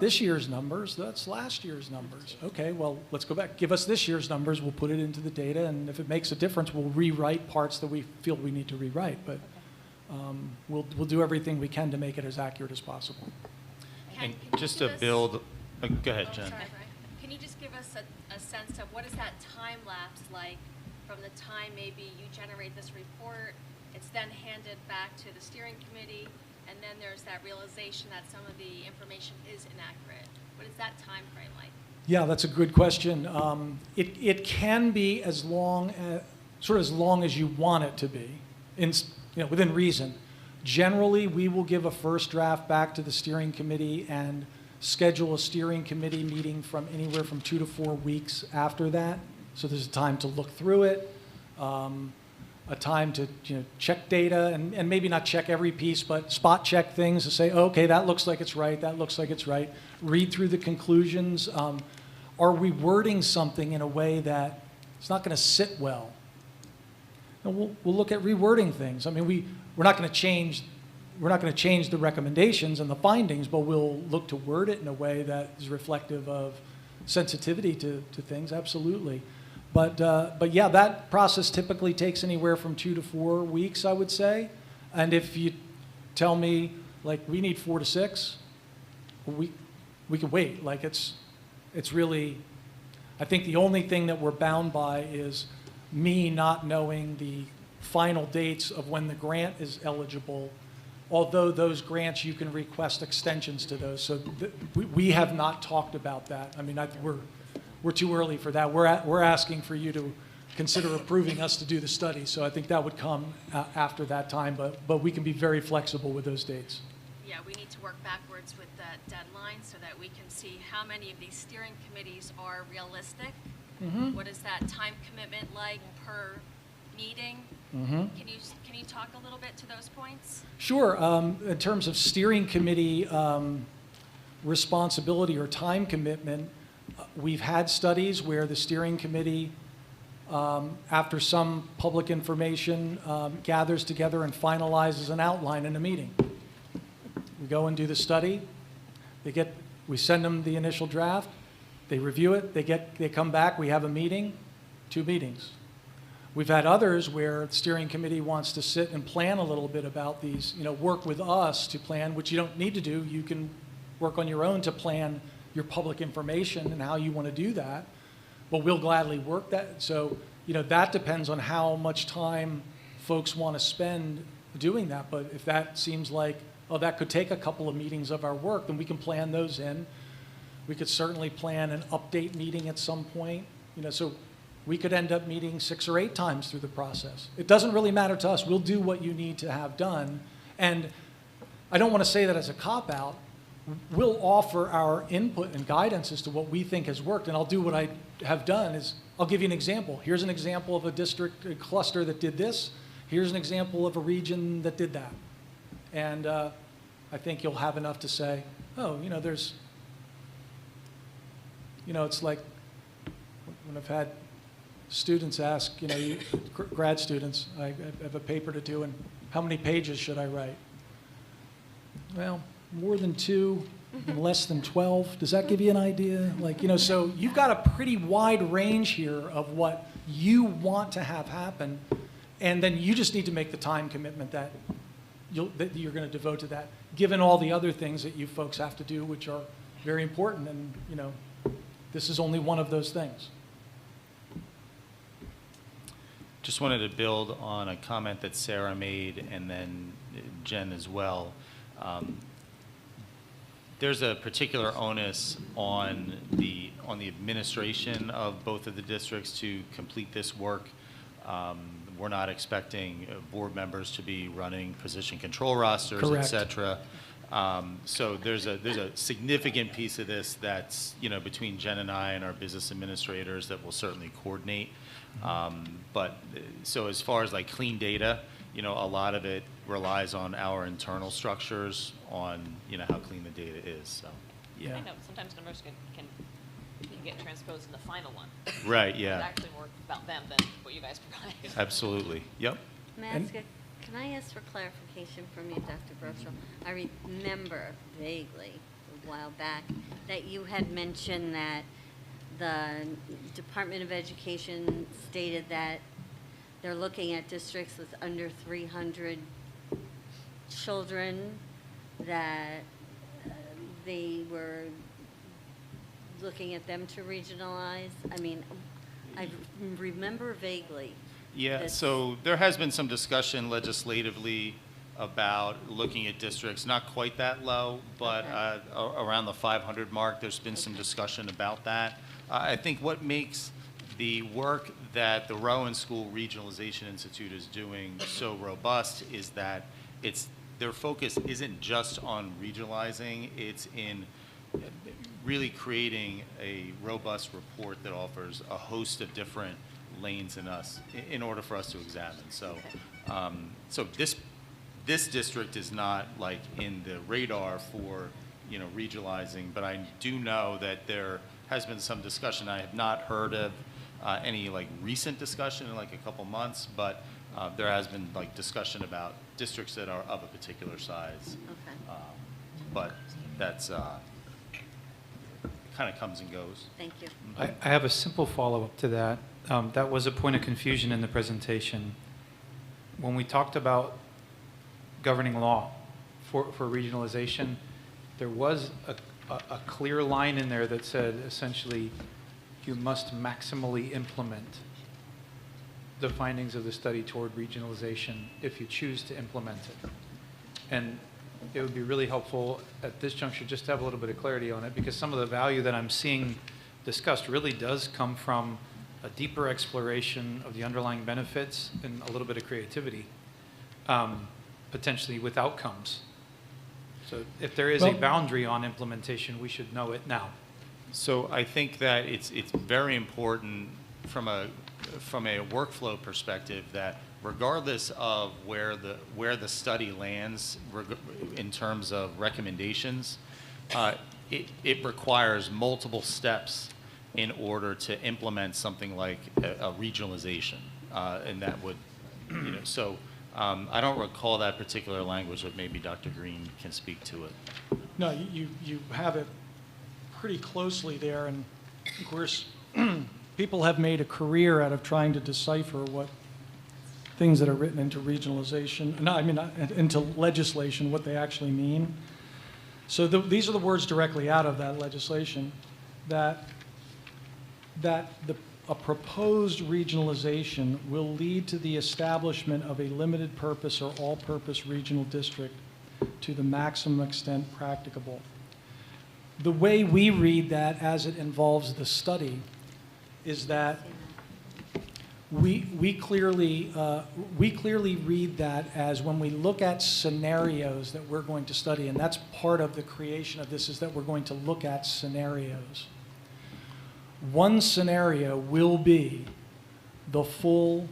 this year's numbers, that's last year's numbers. Okay, well, let's go back. Give us this year's numbers, we'll put it into the data, and if it makes a difference, we'll rewrite parts that we feel we need to rewrite. But we'll do everything we can to make it as accurate as possible. And just to build, go ahead, Jen. Sorry, Brian. Can you just give us a sense of what is that time lapse like from the time maybe you generate this report, it's then handed back to the steering committee, and then there's that realization that some of the information is inaccurate? What is that time frame like? Yeah, that's a good question. It can be as long as you want it to be, within reason. Generally, we will give a first draft back to the steering committee and schedule a steering committee meeting from anywhere from 2 to 4 weeks after that. So there's a time to look through it, a time to check data, and maybe not check every piece, but spot check things to say, oh, okay, that looks like it's right, that looks like it's right. Read through the conclusions. Are we wording something in a way that it's not going to sit well? And we'll look at rewording things. I mean, we're not going to change the recommendations and the findings, but we'll look to word it in a way that is reflective of sensitivity to things, absolutely. But yeah, that process typically takes anywhere from 2 to 4 weeks, I would say. And if you tell me, like, we need 4 to 6, we can wait. Like, it's really, I think the only thing that we're bound by is me not knowing the final dates of when the grant is eligible, although those grants, you can request extensions to those. So we have not talked about that. I mean, we're too early for that. We're asking for you to consider approving us to do the study. So I think that would come after that time, but we can be very flexible with those dates. Yeah, we need to work backwards with that deadline so that we can see how many of these steering committees are realistic. Mm-hmm. What is that time commitment like per meeting? Mm-hmm. Can you talk a little bit to those points? Sure. In terms of steering committee responsibility or time commitment, we've had studies where the steering committee, after some public information, gathers together and finalizes an outline in a meeting. We go and do the study. We send them the initial draft. They review it. They come back. We have a meeting, 2 meetings. We've had others where the steering committee wants to sit and plan a little bit about these, work with us to plan, which you don't need to do. You can work on your own to plan your public information and how you want to do that. But we'll gladly work that. So, that depends on how much time folks want to spend doing that. But if that seems like, oh, that could take a couple of meetings of our work, then we can plan those in. We could certainly plan an update meeting at some point. So we could end up meeting 6 or 8 times through the process. It doesn't really matter to us. We'll do what you need to have done. And I don't want to say that as a cop-out. We'll offer our input and guidance as to what we think has worked. And I'll do what I have done is I'll give you an example. Here's an example of a district, a cluster that did this. Here's an example of a region that did that. And I think you'll have enough to say, oh, there's, it's like when I've had students ask, grad students, I have a paper to do, and how many pages should I write? Well, more than 2, and less than 12. Does that give you an idea? So you've got a pretty wide range here of what you want to have happen, and then you just need to make the time commitment that you're going to devote to that, given all the other things that you folks have to do, which are very important, and this is only one of those things. Just wanted to build on a comment that Sarah made and then Jen as well. there's a particular onus on the administration of both of the districts to complete this work. We're not expecting board members to be running position control rosters, et Correct. cetera. So there's a significant piece of this that's, between Jen and I and our business administrators that will certainly coordinate. So as far as like clean data, a lot of it relies on our internal structures on, how clean the data is, so. Yeah. I know sometimes numbers can get transposed in the final one. Right, It's yeah, actually more about them than what you guys provide. absolutely, yep. Can I ask for clarification from you, Dr. Groschel? I remember vaguely a while back that you had mentioned that the Department of Education stated that they're looking at districts with under 300 children, that they were looking at them to regionalize. I mean, I remember vaguely. Yeah, this. so there has been some discussion legislatively about looking at districts, not quite that low, but Okay. around the 500 mark. There's been some discussion about that. I think what makes the work that the Rowan School Regionalization Institute is doing so robust is that their focus isn't just on regionalizing, it's in really creating a robust report that offers a host of different lanes in order for us to examine. So, so this district is not like in the radar for, regionalizing, but I do know that there has been some discussion. I have not heard of any like recent discussion in like a couple months, but there has been like discussion about districts that are of a particular size. Okay. But that's kind of comes and goes. Thank you. I have a simple follow-up to that. That was a point of confusion in the presentation. When we talked about governing law for regionalization, there was a clear line in there that said essentially you must maximally implement the findings of the study toward regionalization if you choose to implement it. And it would be really helpful at this juncture just to have a little bit of clarity on it, because some of the value that I'm seeing discussed really does come from a deeper exploration of the underlying benefits and a little bit of creativity, potentially with outcomes. So if there is a Well- boundary on implementation, we should know it now. So I think that it's very important from a workflow perspective that regardless of where the study lands in terms of recommendations, it requires multiple steps in order to implement something like a regionalization, and that would, so I don't recall that particular language, but maybe Dr. Green can speak to it. No, you have it pretty closely there, and of course, people have made a career out of trying to decipher what things that are written into regionalization, no, I mean, into legislation, what they actually mean. So these are the words directly out of that legislation, that a proposed regionalization will lead to the establishment of a limited purpose or all-purpose regional district to the maximum extent practicable. The way we read that as it involves the study is that we clearly read that as when we look at scenarios that we're going to study, and that's part of the creation of this, is that we're going to look at scenarios. One scenario will be the full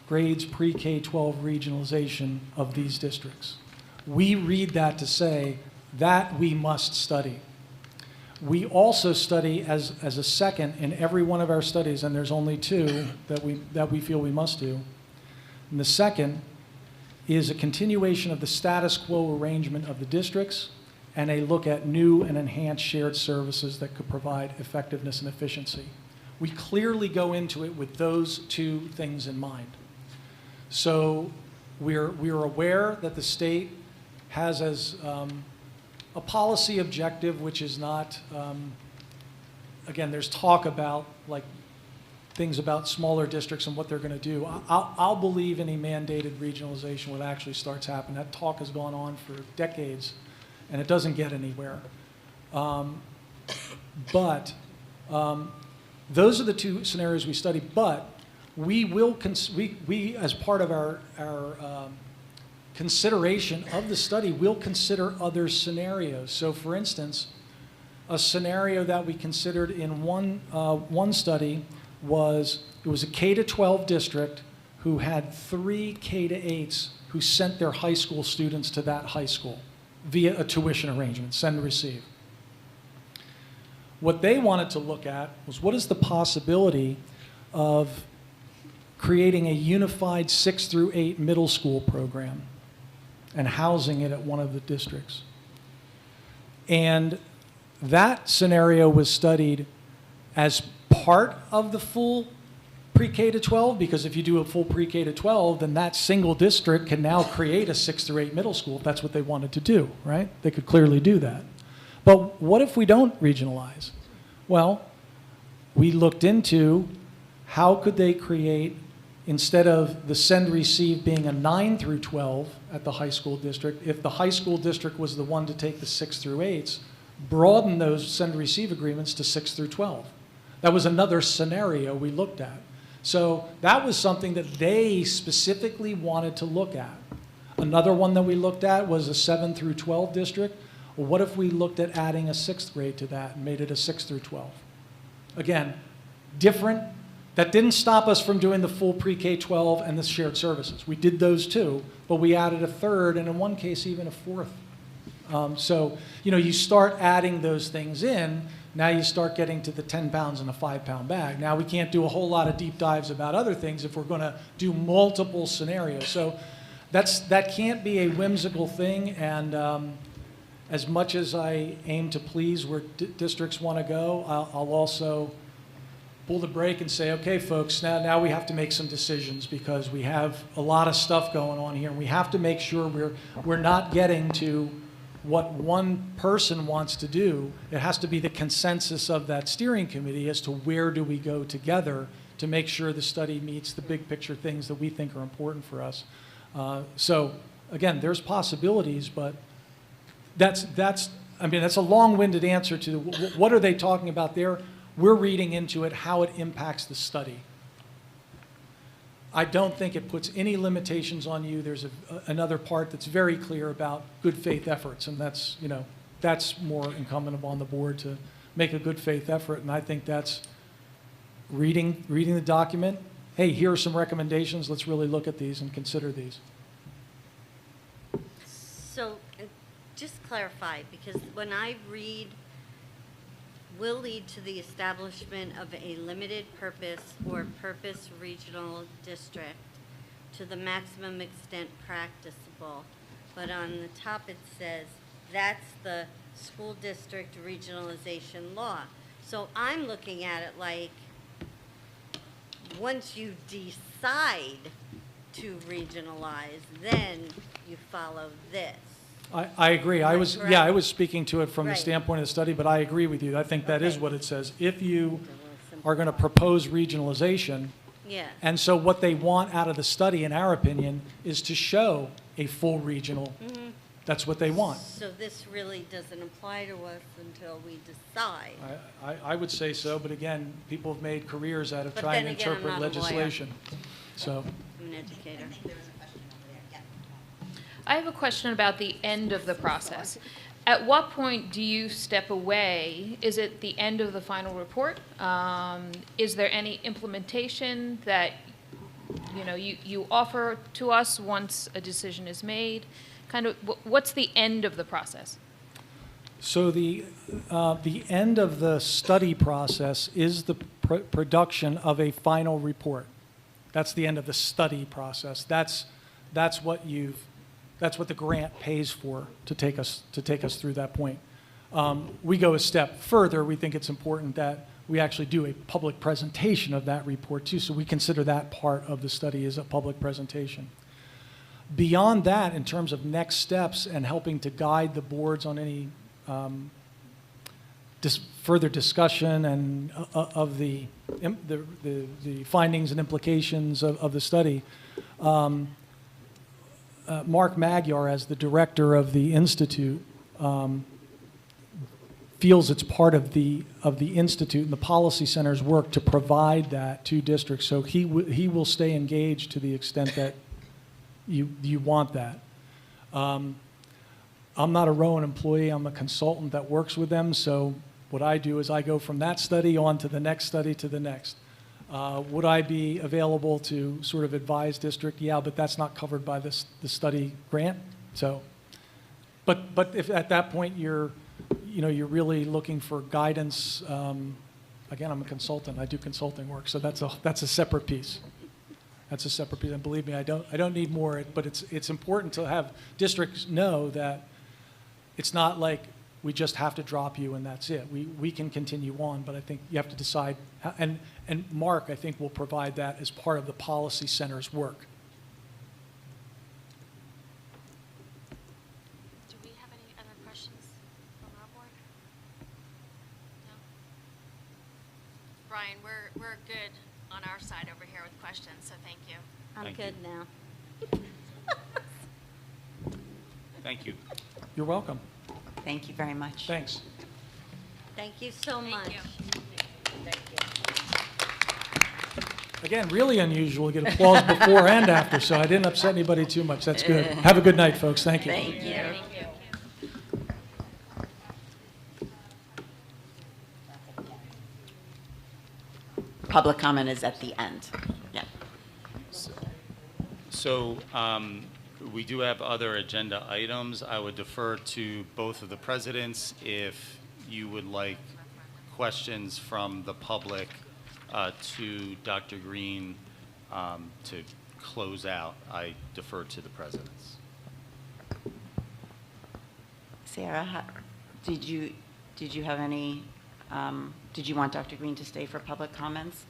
grades pre-K-12 regionalization of these districts. We read that to say that we must study. We also study as a second in every one of our studies, and there's only two that we feel we must do. And the second is a continuation of the status quo arrangement of the districts and a look at new and enhanced shared services that could provide effectiveness and efficiency. We clearly go into it with those two things in mind. So we're aware that the state has as a policy objective, which is not, again, there's talk about like things about smaller districts and what they're going to do. I'll believe any mandated regionalization when it actually starts happening. That talk has gone on for decades, and it doesn't get anywhere. But those are the two scenarios we study. But we will, we as part of our consideration of the study, will consider other scenarios. So for instance, a scenario that we considered in one study was, it was a K-12 district who had 3 K-8s who sent their high school students to that high school via a tuition arrangement, send and receive. What they wanted to look at was, what is the possibility of creating a unified 6 through 8 middle school program and housing it at one of the districts. And that scenario was studied as part of the full pre-K to 12, because if you do a full pre-K to 12, then that single district can now create a 6 through 8 middle school if that's what they wanted to do, right? They could clearly do that. But what if we don't regionalize? Well, we looked into how could they create, instead of the send-receive being a 9 through 12 at the high school district, if the high school district was the one to take the 6 through 8s, broaden those send-receive agreements to 6 through 12. That was another scenario we looked at. So that was something that they specifically wanted to look at. Another one that we looked at was a 7 through 12 district. Well, what if we looked at adding a 6th grade to that and made it a 6 through 12? Again, different. That didn't stop us from doing the full pre-K-12 and the shared services. We did those too, but we added a 3rd, and in one case, even a 4th. So, you know, you start adding those things in. Now you start getting to the 10 pounds in a 5-pound bag. Now we can't do a whole lot of deep dives about other things if we're going to do multiple scenarios. So that can't be a whimsical thing. And as much as I aim to please where districts want to go, I'll also pull the brake and say, okay, folks, now we have to make some decisions, because we have a lot of stuff going on here, and we have to make sure we're not getting to what one person wants to do. It has to be the consensus of that steering committee as to where do we go together to make sure the study meets the big picture things that we think are important for us. So again, there's possibilities, but that's a long-winded answer to what are they talking about there. We're reading into it how it impacts the study. I don't think it puts any limitations on you. There's another part that's very clear about good faith efforts, and that's, you know, that's more incumbent upon the board to make a good faith effort, and I think that's reading the document. Hey, here are some recommendations. Let's really look at these and consider these. So just clarify, because when I read will lead to the establishment of a limited purpose or purpose regional district to the maximum extent practicable. But on the top it says that's the school district regionalization law. So I'm looking at it like, once you decide to regionalize, then you follow this. I agree. I was speaking to it from the Right. standpoint of the study, but I agree with you. I think that is what it says. If you are going to propose regionalization, Yeah. and so what they want out of the study, in our opinion, is to show a full regional. That's what they want. So this really doesn't apply to us until we decide. I would say so, but again, people have made careers out of But trying to then again, I'm interpret not a lawyer. legislation. So, I'm an educator. I have a question about the end of the process. At what point do you step away? Is it the end of the final report? Is there any implementation that, you know, you offer to us once a decision is made? Kind of, what's the end of the process? so the end of the study process is the production of a final report. That's the end of the study process. That's what the grant pays for to take us through that point. We go a step further. We think it's important that we actually do a public presentation of that report too. So we consider that part of the study as a public presentation. Beyond that, in terms of next steps and helping to guide the boards on any further discussion and of the findings and implications of the study, Mark Magyar, as the director of the Institute, feels it's part of the institute and the policy center's work to provide that to districts. So he will stay engaged to the extent that you want that. I'm not a Rowan employee. I'm a consultant that works with them. So what I do is I go from that study on to the next study to the next. Would I be available to sort of advise district? Yeah, but that's not covered by the study grant. So, but if at that point you're really looking for guidance, again, I'm a consultant. I do consulting work, so that's a separate piece. That's a separate piece, and believe me, I don't need more. But it's important to have districts know that it's not like we just have to drop you and that's it. We can continue on, but I think you have to decide. And Mark, I think, will provide that as part of the policy center's work. Do we have any other questions from our board? No? Brian, we're good on our side over here with questions, so thank you. I'm Thank good you. now. Thank you. You're welcome. Thank you very much. Thanks. Thank you so much. you. Again, really unusual to get applause before and after, so I didn't upset anybody too much. That's good. Have a good night, folks. Thank you. Thank you. Public comment is at the end. Yeah. So we do have other agenda items. I would defer to both of the presidents if you would like questions from the public to Dr. Green to close out. I defer to the presidents. Sarah, did you have any, did you want Dr. Green to stay for public comments?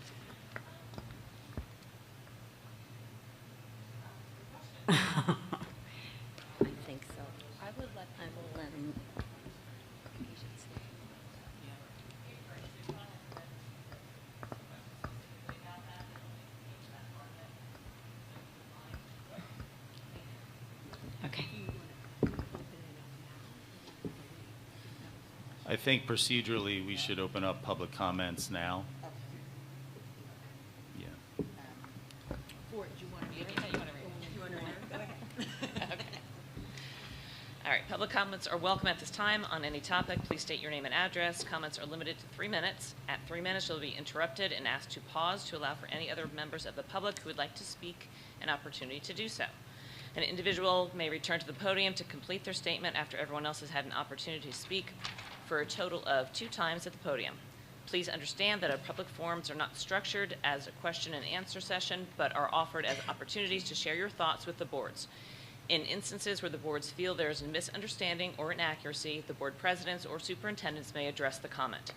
I think so. I will let him. Okay. I think procedurally we should open up public comments now. Yeah. All right, public comments are welcome at this time on any topic. Please state your name and address. Comments are limited to 3 minutes. At 3 minutes, you'll be interrupted and asked to pause to allow for any other members of the public who would like to speak an opportunity to do so. An individual may return to the podium to complete their statement after everyone else has had an opportunity to speak for a total of 2 times at the podium. Please understand that our public forums are not structured as a question and answer session, but are offered as opportunities to share your thoughts with the boards. In instances where the boards feel there is a misunderstanding or inaccuracy, the board presidents or superintendents may address the comment.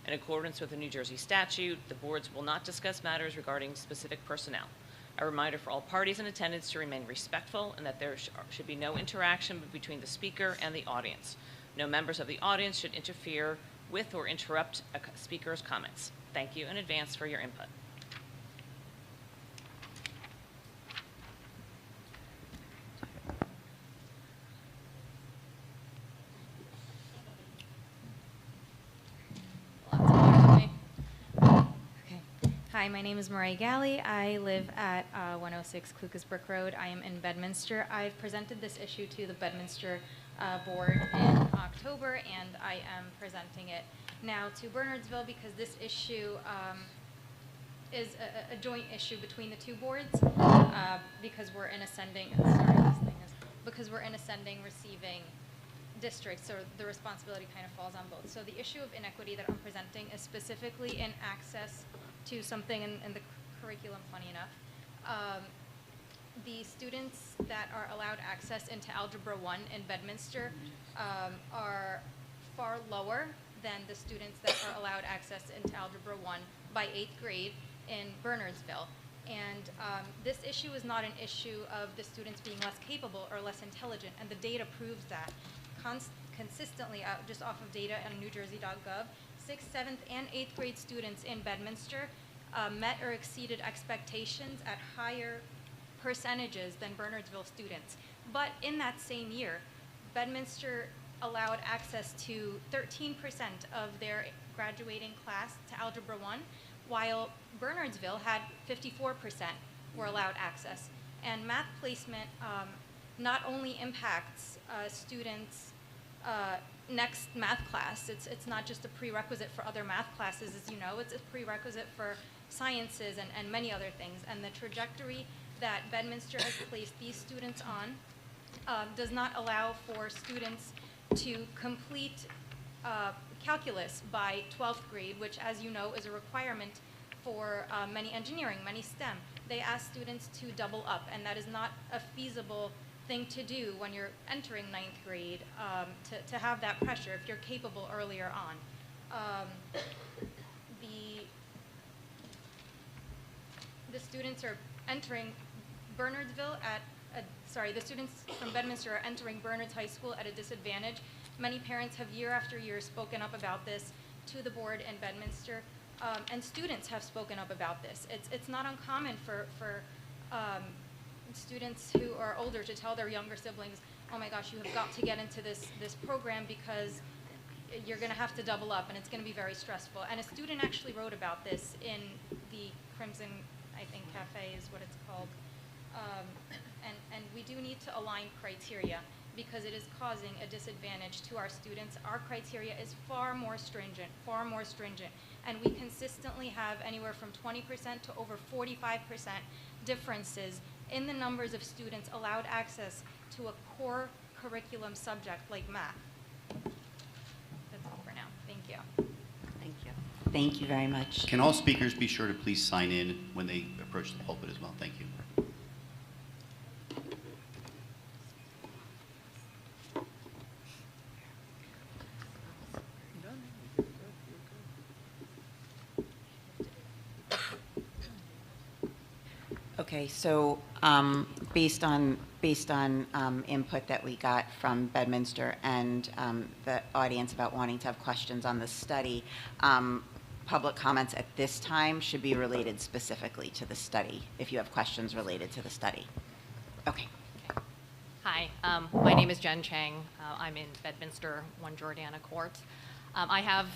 In accordance with the New Jersey statute, the boards will not discuss matters regarding specific personnel. A reminder for all parties in attendance to remain respectful and that there should be no interaction between the speaker and the audience. No members of the audience should interfere with or interrupt a speaker's comments. Thank you in advance for your input. Hi, my name is Mariah Galley. I live at 106 Clucas Brook Road. I am in Bedminster. I've presented this issue to the Bedminster board in October, and I am presenting it now to Bernardsville because this issue is a joint issue between the 2 boards because we're in ascending. Because we're in ascending receiving districts, so the responsibility kind of falls on both. So the issue of inequity that I'm presenting is specifically in access to something in the curriculum, funny enough. The students that are allowed access into Algebra 1 in Bedminster are far lower than the students that are allowed access into Algebra 1 by 8th grade in Bernardsville. And this issue is not an issue of the students being less capable or less intelligent, and the data proves that. Consistently, just off of data on newjersey.gov, 6th, 7th, and 8th grade students in Bedminster met or exceeded expectations at higher percentages than Bernardsville students. But in that same year, Bedminster allowed access to 13% of their graduating class to Algebra 1, while Bernardsville had 54% were allowed access. And math placement not only impacts students' next math class, it's not just a prerequisite for other math classes, as you know, it's a prerequisite for sciences and many other things. And the trajectory that Bedminster has placed these students on does not allow for students to complete calculus by 12th grade, which, as you know, is a requirement for many engineering, many STEM. They ask students to double up, and that is not a feasible thing to do when you're entering 9th grade, to have that pressure if you're capable earlier on. The students are entering Bernardsville the students from Bedminster are entering Bernards High School at a disadvantage. Many parents have year after year spoken up about this to the board in Bedminster, and students have spoken up about this. It's not uncommon for students who are older to tell their younger siblings, oh my gosh, you have got to get into this program because you're going to have to double up and it's going to be very stressful. And a student actually wrote about this in the Crimson, I think, Cafe is what it's called. And we do need to align criteria because it is causing a disadvantage to our students. Our criteria is far more stringent, and we consistently have anywhere from 20% to over 45% differences in the numbers of students allowed access to a core curriculum subject like math. That's all for now. Thank you. Thank you. Thank you very much. Can all speakers be sure to please sign in when they approach the pulpit as well? Thank you. Okay, so based on input that we got from Bedminster and the audience about wanting to have questions on the study, public comments at this time should be related specifically to the study, if you have questions related to the study. Okay. Hi, my name is Jen Chang. I'm in Bedminster, 1 Jordana Court. I have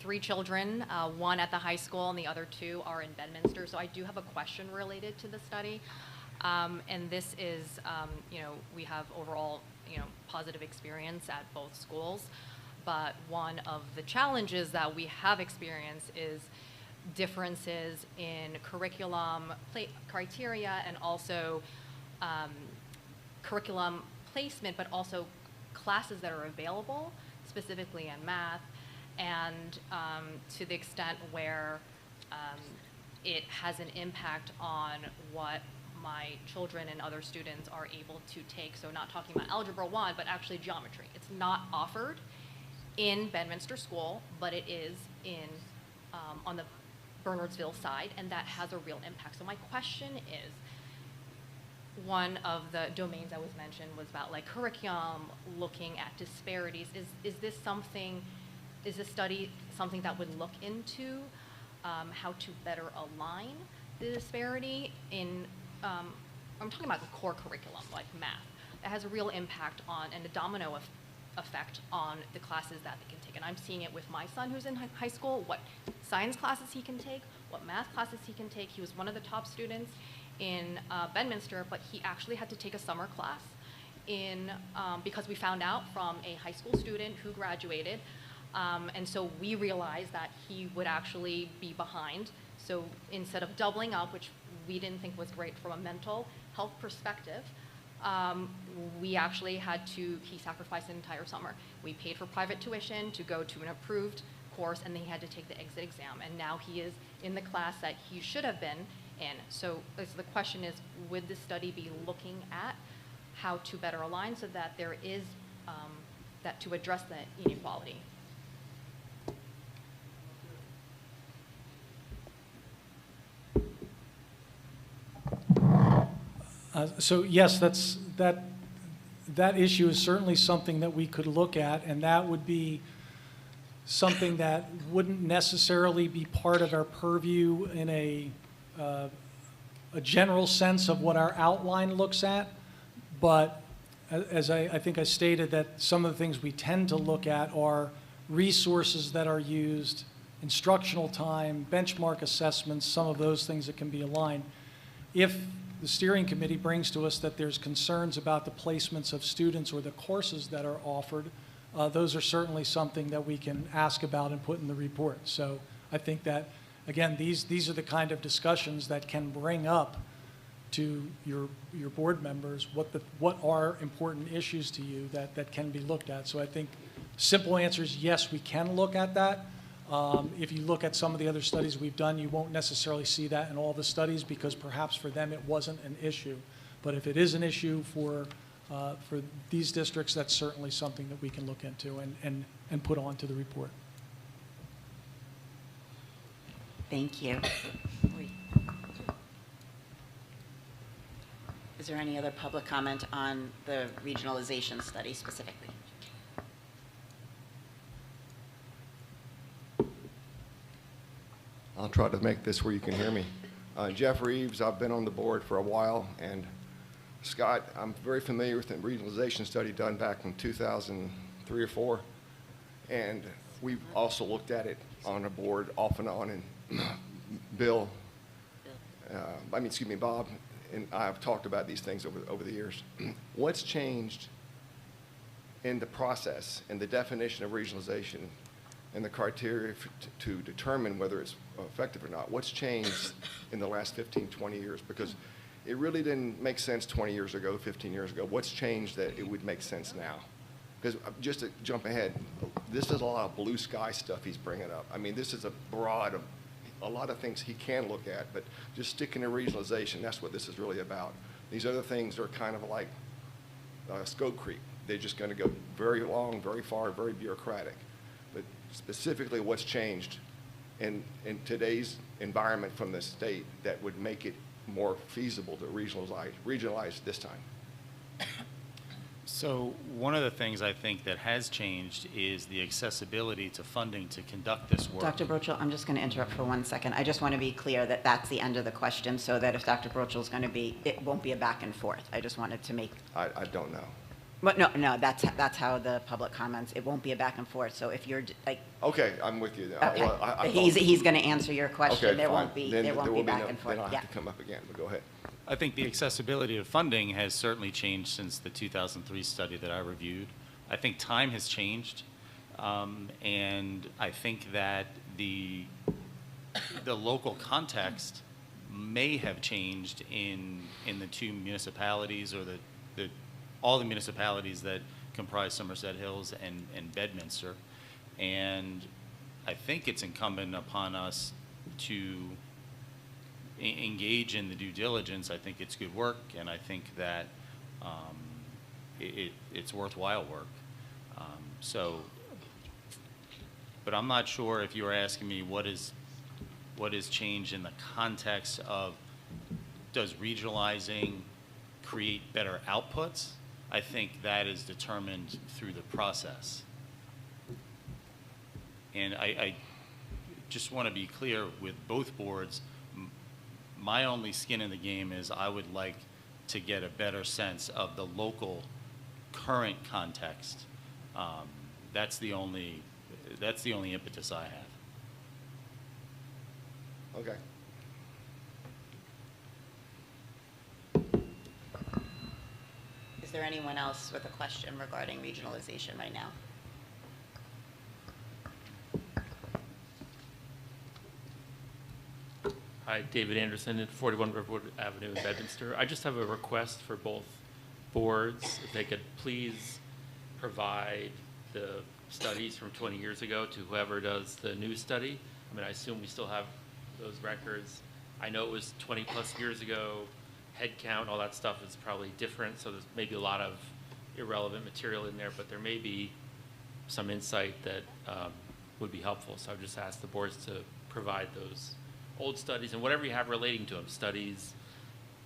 3 children, one at the high school and the other 2 are in Bedminster. So I do have a question related to the study. And this is, we have overall, positive experience at both schools. But one of the challenges that we have experienced is differences in curriculum criteria and also curriculum placement, but also classes that are available, specifically in math, and to the extent where it has an impact on what my children and other students are able to take. So not talking about Algebra 1, but actually geometry. It's not offered in Bedminster School, but it is in on the Bernardsville side, and that has a real impact. So my question is, one of the domains that was mentioned was about like curriculum, looking at disparities. Is this something, is this study something that would look into how to better align the disparity in, I'm talking about the core curriculum, like math, that has a real impact on, and a domino effect on the classes that they can take. And I'm seeing it with my son who's in high school, what science classes he can take, what math classes he can take. He was one of the top students in Bedminster, but he actually had to take a summer class in, because we found out from a high school student who graduated, and so we realized that he would actually be behind. So instead of doubling up, which we didn't think was great from a mental health perspective, we actually had to, he sacrificed an entire summer. We paid for private tuition to go to an approved course, and then he had to take the exit exam. And now he is in the class that he should have been in. So the question is, would this study be looking at how to better align so that there is, that to address the inequality? So yes, that issue is certainly something that we could look at, and that would be something that wouldn't necessarily be part of our purview in a general sense of what our outline looks at, but as I think I stated, that some of the things we tend to look at are resources that are used, instructional time, benchmark assessments, some of those things that can be aligned. If the steering committee brings to us that there's concerns about the placements of students or the courses that are offered, those are certainly something that we can ask about and put in the report. So I think that, again, these are the kind of discussions that can bring up to your board members what are important issues to you that can be looked at. So I think simple answer is yes, we can look at that. If you look at some of the other studies we've done, you won't necessarily see that in all the studies because perhaps for them it wasn't an issue. But if it is an issue for these districts, that's certainly something that we can look into and put onto the report. Thank you. Is there any other public comment on the regionalization study specifically? I'll try to make this where you can hear me. Jeff Reeves, I've been on the board for a while, and Scott, I'm very familiar with the regionalization study done back in 2003 or 4, and we've also looked at it on a board off and on, and Bob and I have talked about these things over the years. What's changed in the process and the definition of regionalization and the criteria to determine whether it's effective or not? What's changed in the last 15, 20 years? Because it really didn't make sense 20 years ago, 15 years ago. What's changed that it would make sense now? Because just to jump ahead, this is a lot of blue sky stuff he's bringing up. I mean, this is a lot of things he can look at, but just sticking to regionalization, that's what this is really about. These other things are kind of like scope creep. They're just going to go very long, very far, very bureaucratic. But specifically what's changed in today's environment from the state that would make it more feasible to regionalize this time? So one of the things I think that has changed is the accessibility to funding to conduct this work. Dr. Brochel, I'm just going to interrupt for 1 second. I just want to be clear that that's the end of the question, so that if Dr. Brochel is going to be, it won't be a back and forth. I just wanted to make. I don't know. But no, that's how the public comments. It won't be a back and forth. So if you're like. Okay, I'm with you. Okay. Well, He's going to answer your question. Okay, there fine. won't be Then there won't be back no, and forth. Then I'll yeah. have to come up again, but go ahead. I think the accessibility to funding has certainly changed since the 2003 study that I reviewed. I think time has changed, and I think that the local context may have changed in the two municipalities, or all the municipalities that comprise Somerset Hills and Bedminster. And I think it's incumbent upon us to engage in the due diligence. I think it's good work, and I think that it's worthwhile work. But I'm not sure if you were asking me what is changed in the context of, does regionalizing create better outputs? I think that is determined through the process. And I just want to be clear with both boards. My only skin in the game is I would like to get a better sense of the local current context. That's the only impetus I have. Okay. Is there anyone else with a question regarding regionalization right now? Hi, David Anderson at 41 Riverwood Avenue in Bedminster. I just have a request for both boards, if they could please provide the studies from 20 years ago to whoever does the new study. I mean, I assume we still have those records. I know it was 20 plus years ago. Head count, all that stuff is probably different, so there's maybe a lot of irrelevant material in there, but there may be some insight that would be helpful. So I would just ask the boards to provide those old studies and whatever you have relating to them, studies,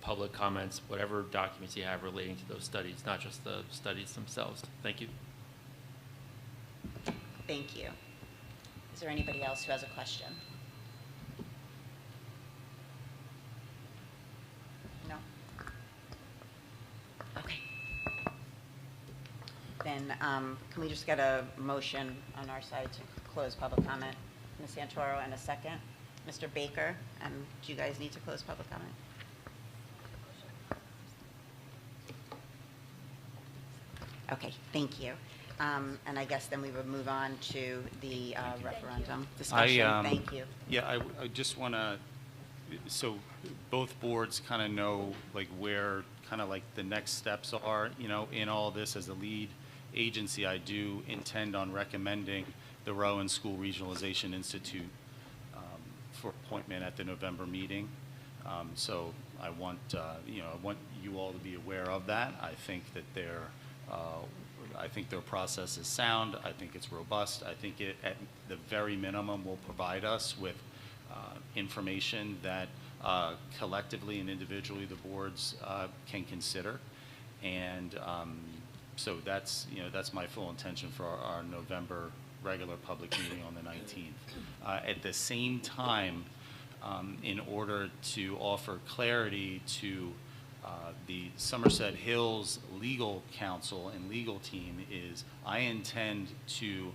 public comments, whatever documents you have relating to those studies, not just the studies themselves. Thank you. Thank you. Is there anybody else who has a question? No? Okay. open. Can we just get a motion on our side to close public comment? Ms. Santoro, and a second. Mr. Baker, and do you guys need to close public comment? Okay, thank you. And I guess then we would move on to the referendum discussion. Thank you. Yeah, I just want to, so both boards kind of know like where kind of like the next steps are, you know, in all this. As a lead agency, I do intend on recommending the Rowan School Regionalization Institute for appointment at the November meeting. So I want, you know, I want you all to be aware of that. I think that I think their process is sound. I think it's robust. I think it, at the very minimum, will provide us with information that collectively and individually the boards can consider. And so that's, you know, that's my full intention for our November regular public meeting on the 19th. At the same time, in order to offer clarity to the Somerset Hills legal counsel and legal team, is I intend to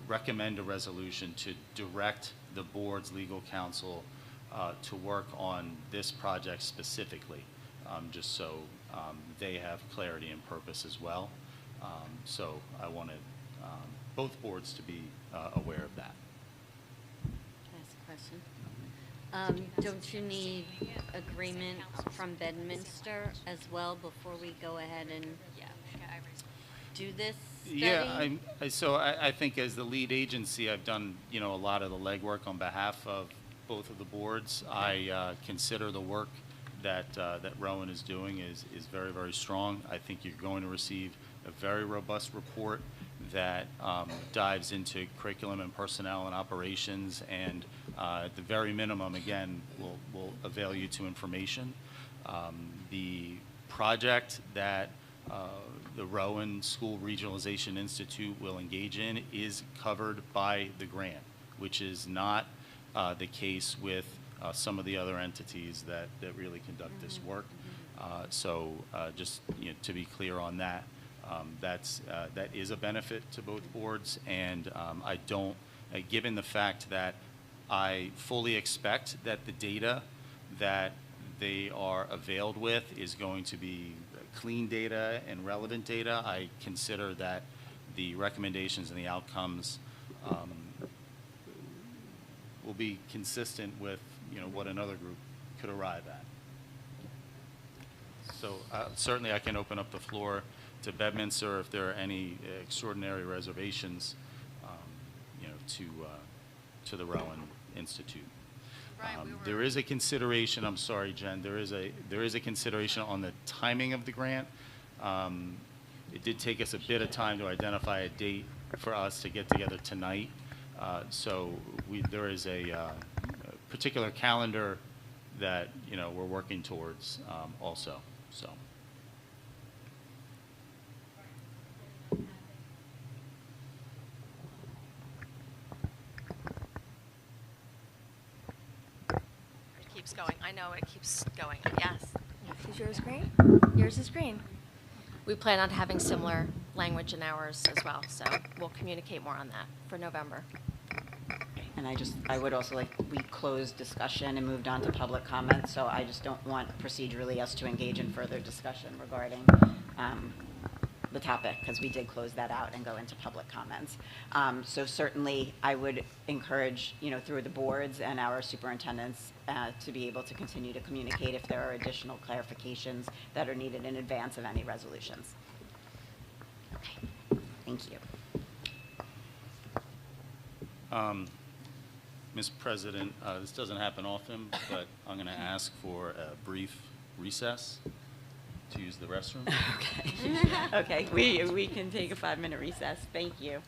recommend a resolution to direct the board's legal counsel to work on this project specifically, just so they have clarity and purpose as well. So I wanted both boards to be aware of that. Can I ask a question? Don't you need agreement from Bedminster as well before we go ahead and do this study? Yeah, I think as the lead agency, I've done, you know, a lot of the legwork on behalf of both of the boards. I consider the work that Rowan is doing is very, very strong. I think you're going to receive a very robust report that dives into curriculum and personnel and operations, and at the very minimum, again, will avail you to information. The project that the Rowan School Regionalization Institute will engage in is covered by the grant, which is not the case with some of the other entities that really conduct this work. So just, you know, to be clear on that, that is a benefit to both boards, and I don't, given the fact that I fully expect that the data that they are availed with is going to be clean data and relevant data, I consider that the recommendations and the outcomes will be consistent with, you know, what another group could arrive at. So certainly I can open up the floor to Bedminster if there are any extraordinary reservations, you know, to the Rowan Institute. There is a consideration. I'm sorry, Jen. There is a consideration on the timing of the grant. It did take us a bit of time to identify a date for us to get together tonight. So there is a particular calendar that, you know, we're working towards also. So. Keeps going. I know it keeps going. Yes. Is yours green? Yours is green. We plan on having similar language in ours as well, so we'll communicate more on that for November. And I would also like, we closed discussion and moved on to public comment, so I just don't want procedurally us to engage in further discussion regarding the topic, because we did close that out and go into public comments. So certainly, I would encourage, you know, through the boards and our superintendents to be able to continue to communicate if there are additional clarifications that are needed in advance of any resolutions. Okay, thank you. Ms. President, this doesn't happen often, but I'm going to ask for a brief recess to use the restroom. Okay. Okay, we can take a 5-minute recess. Thank you.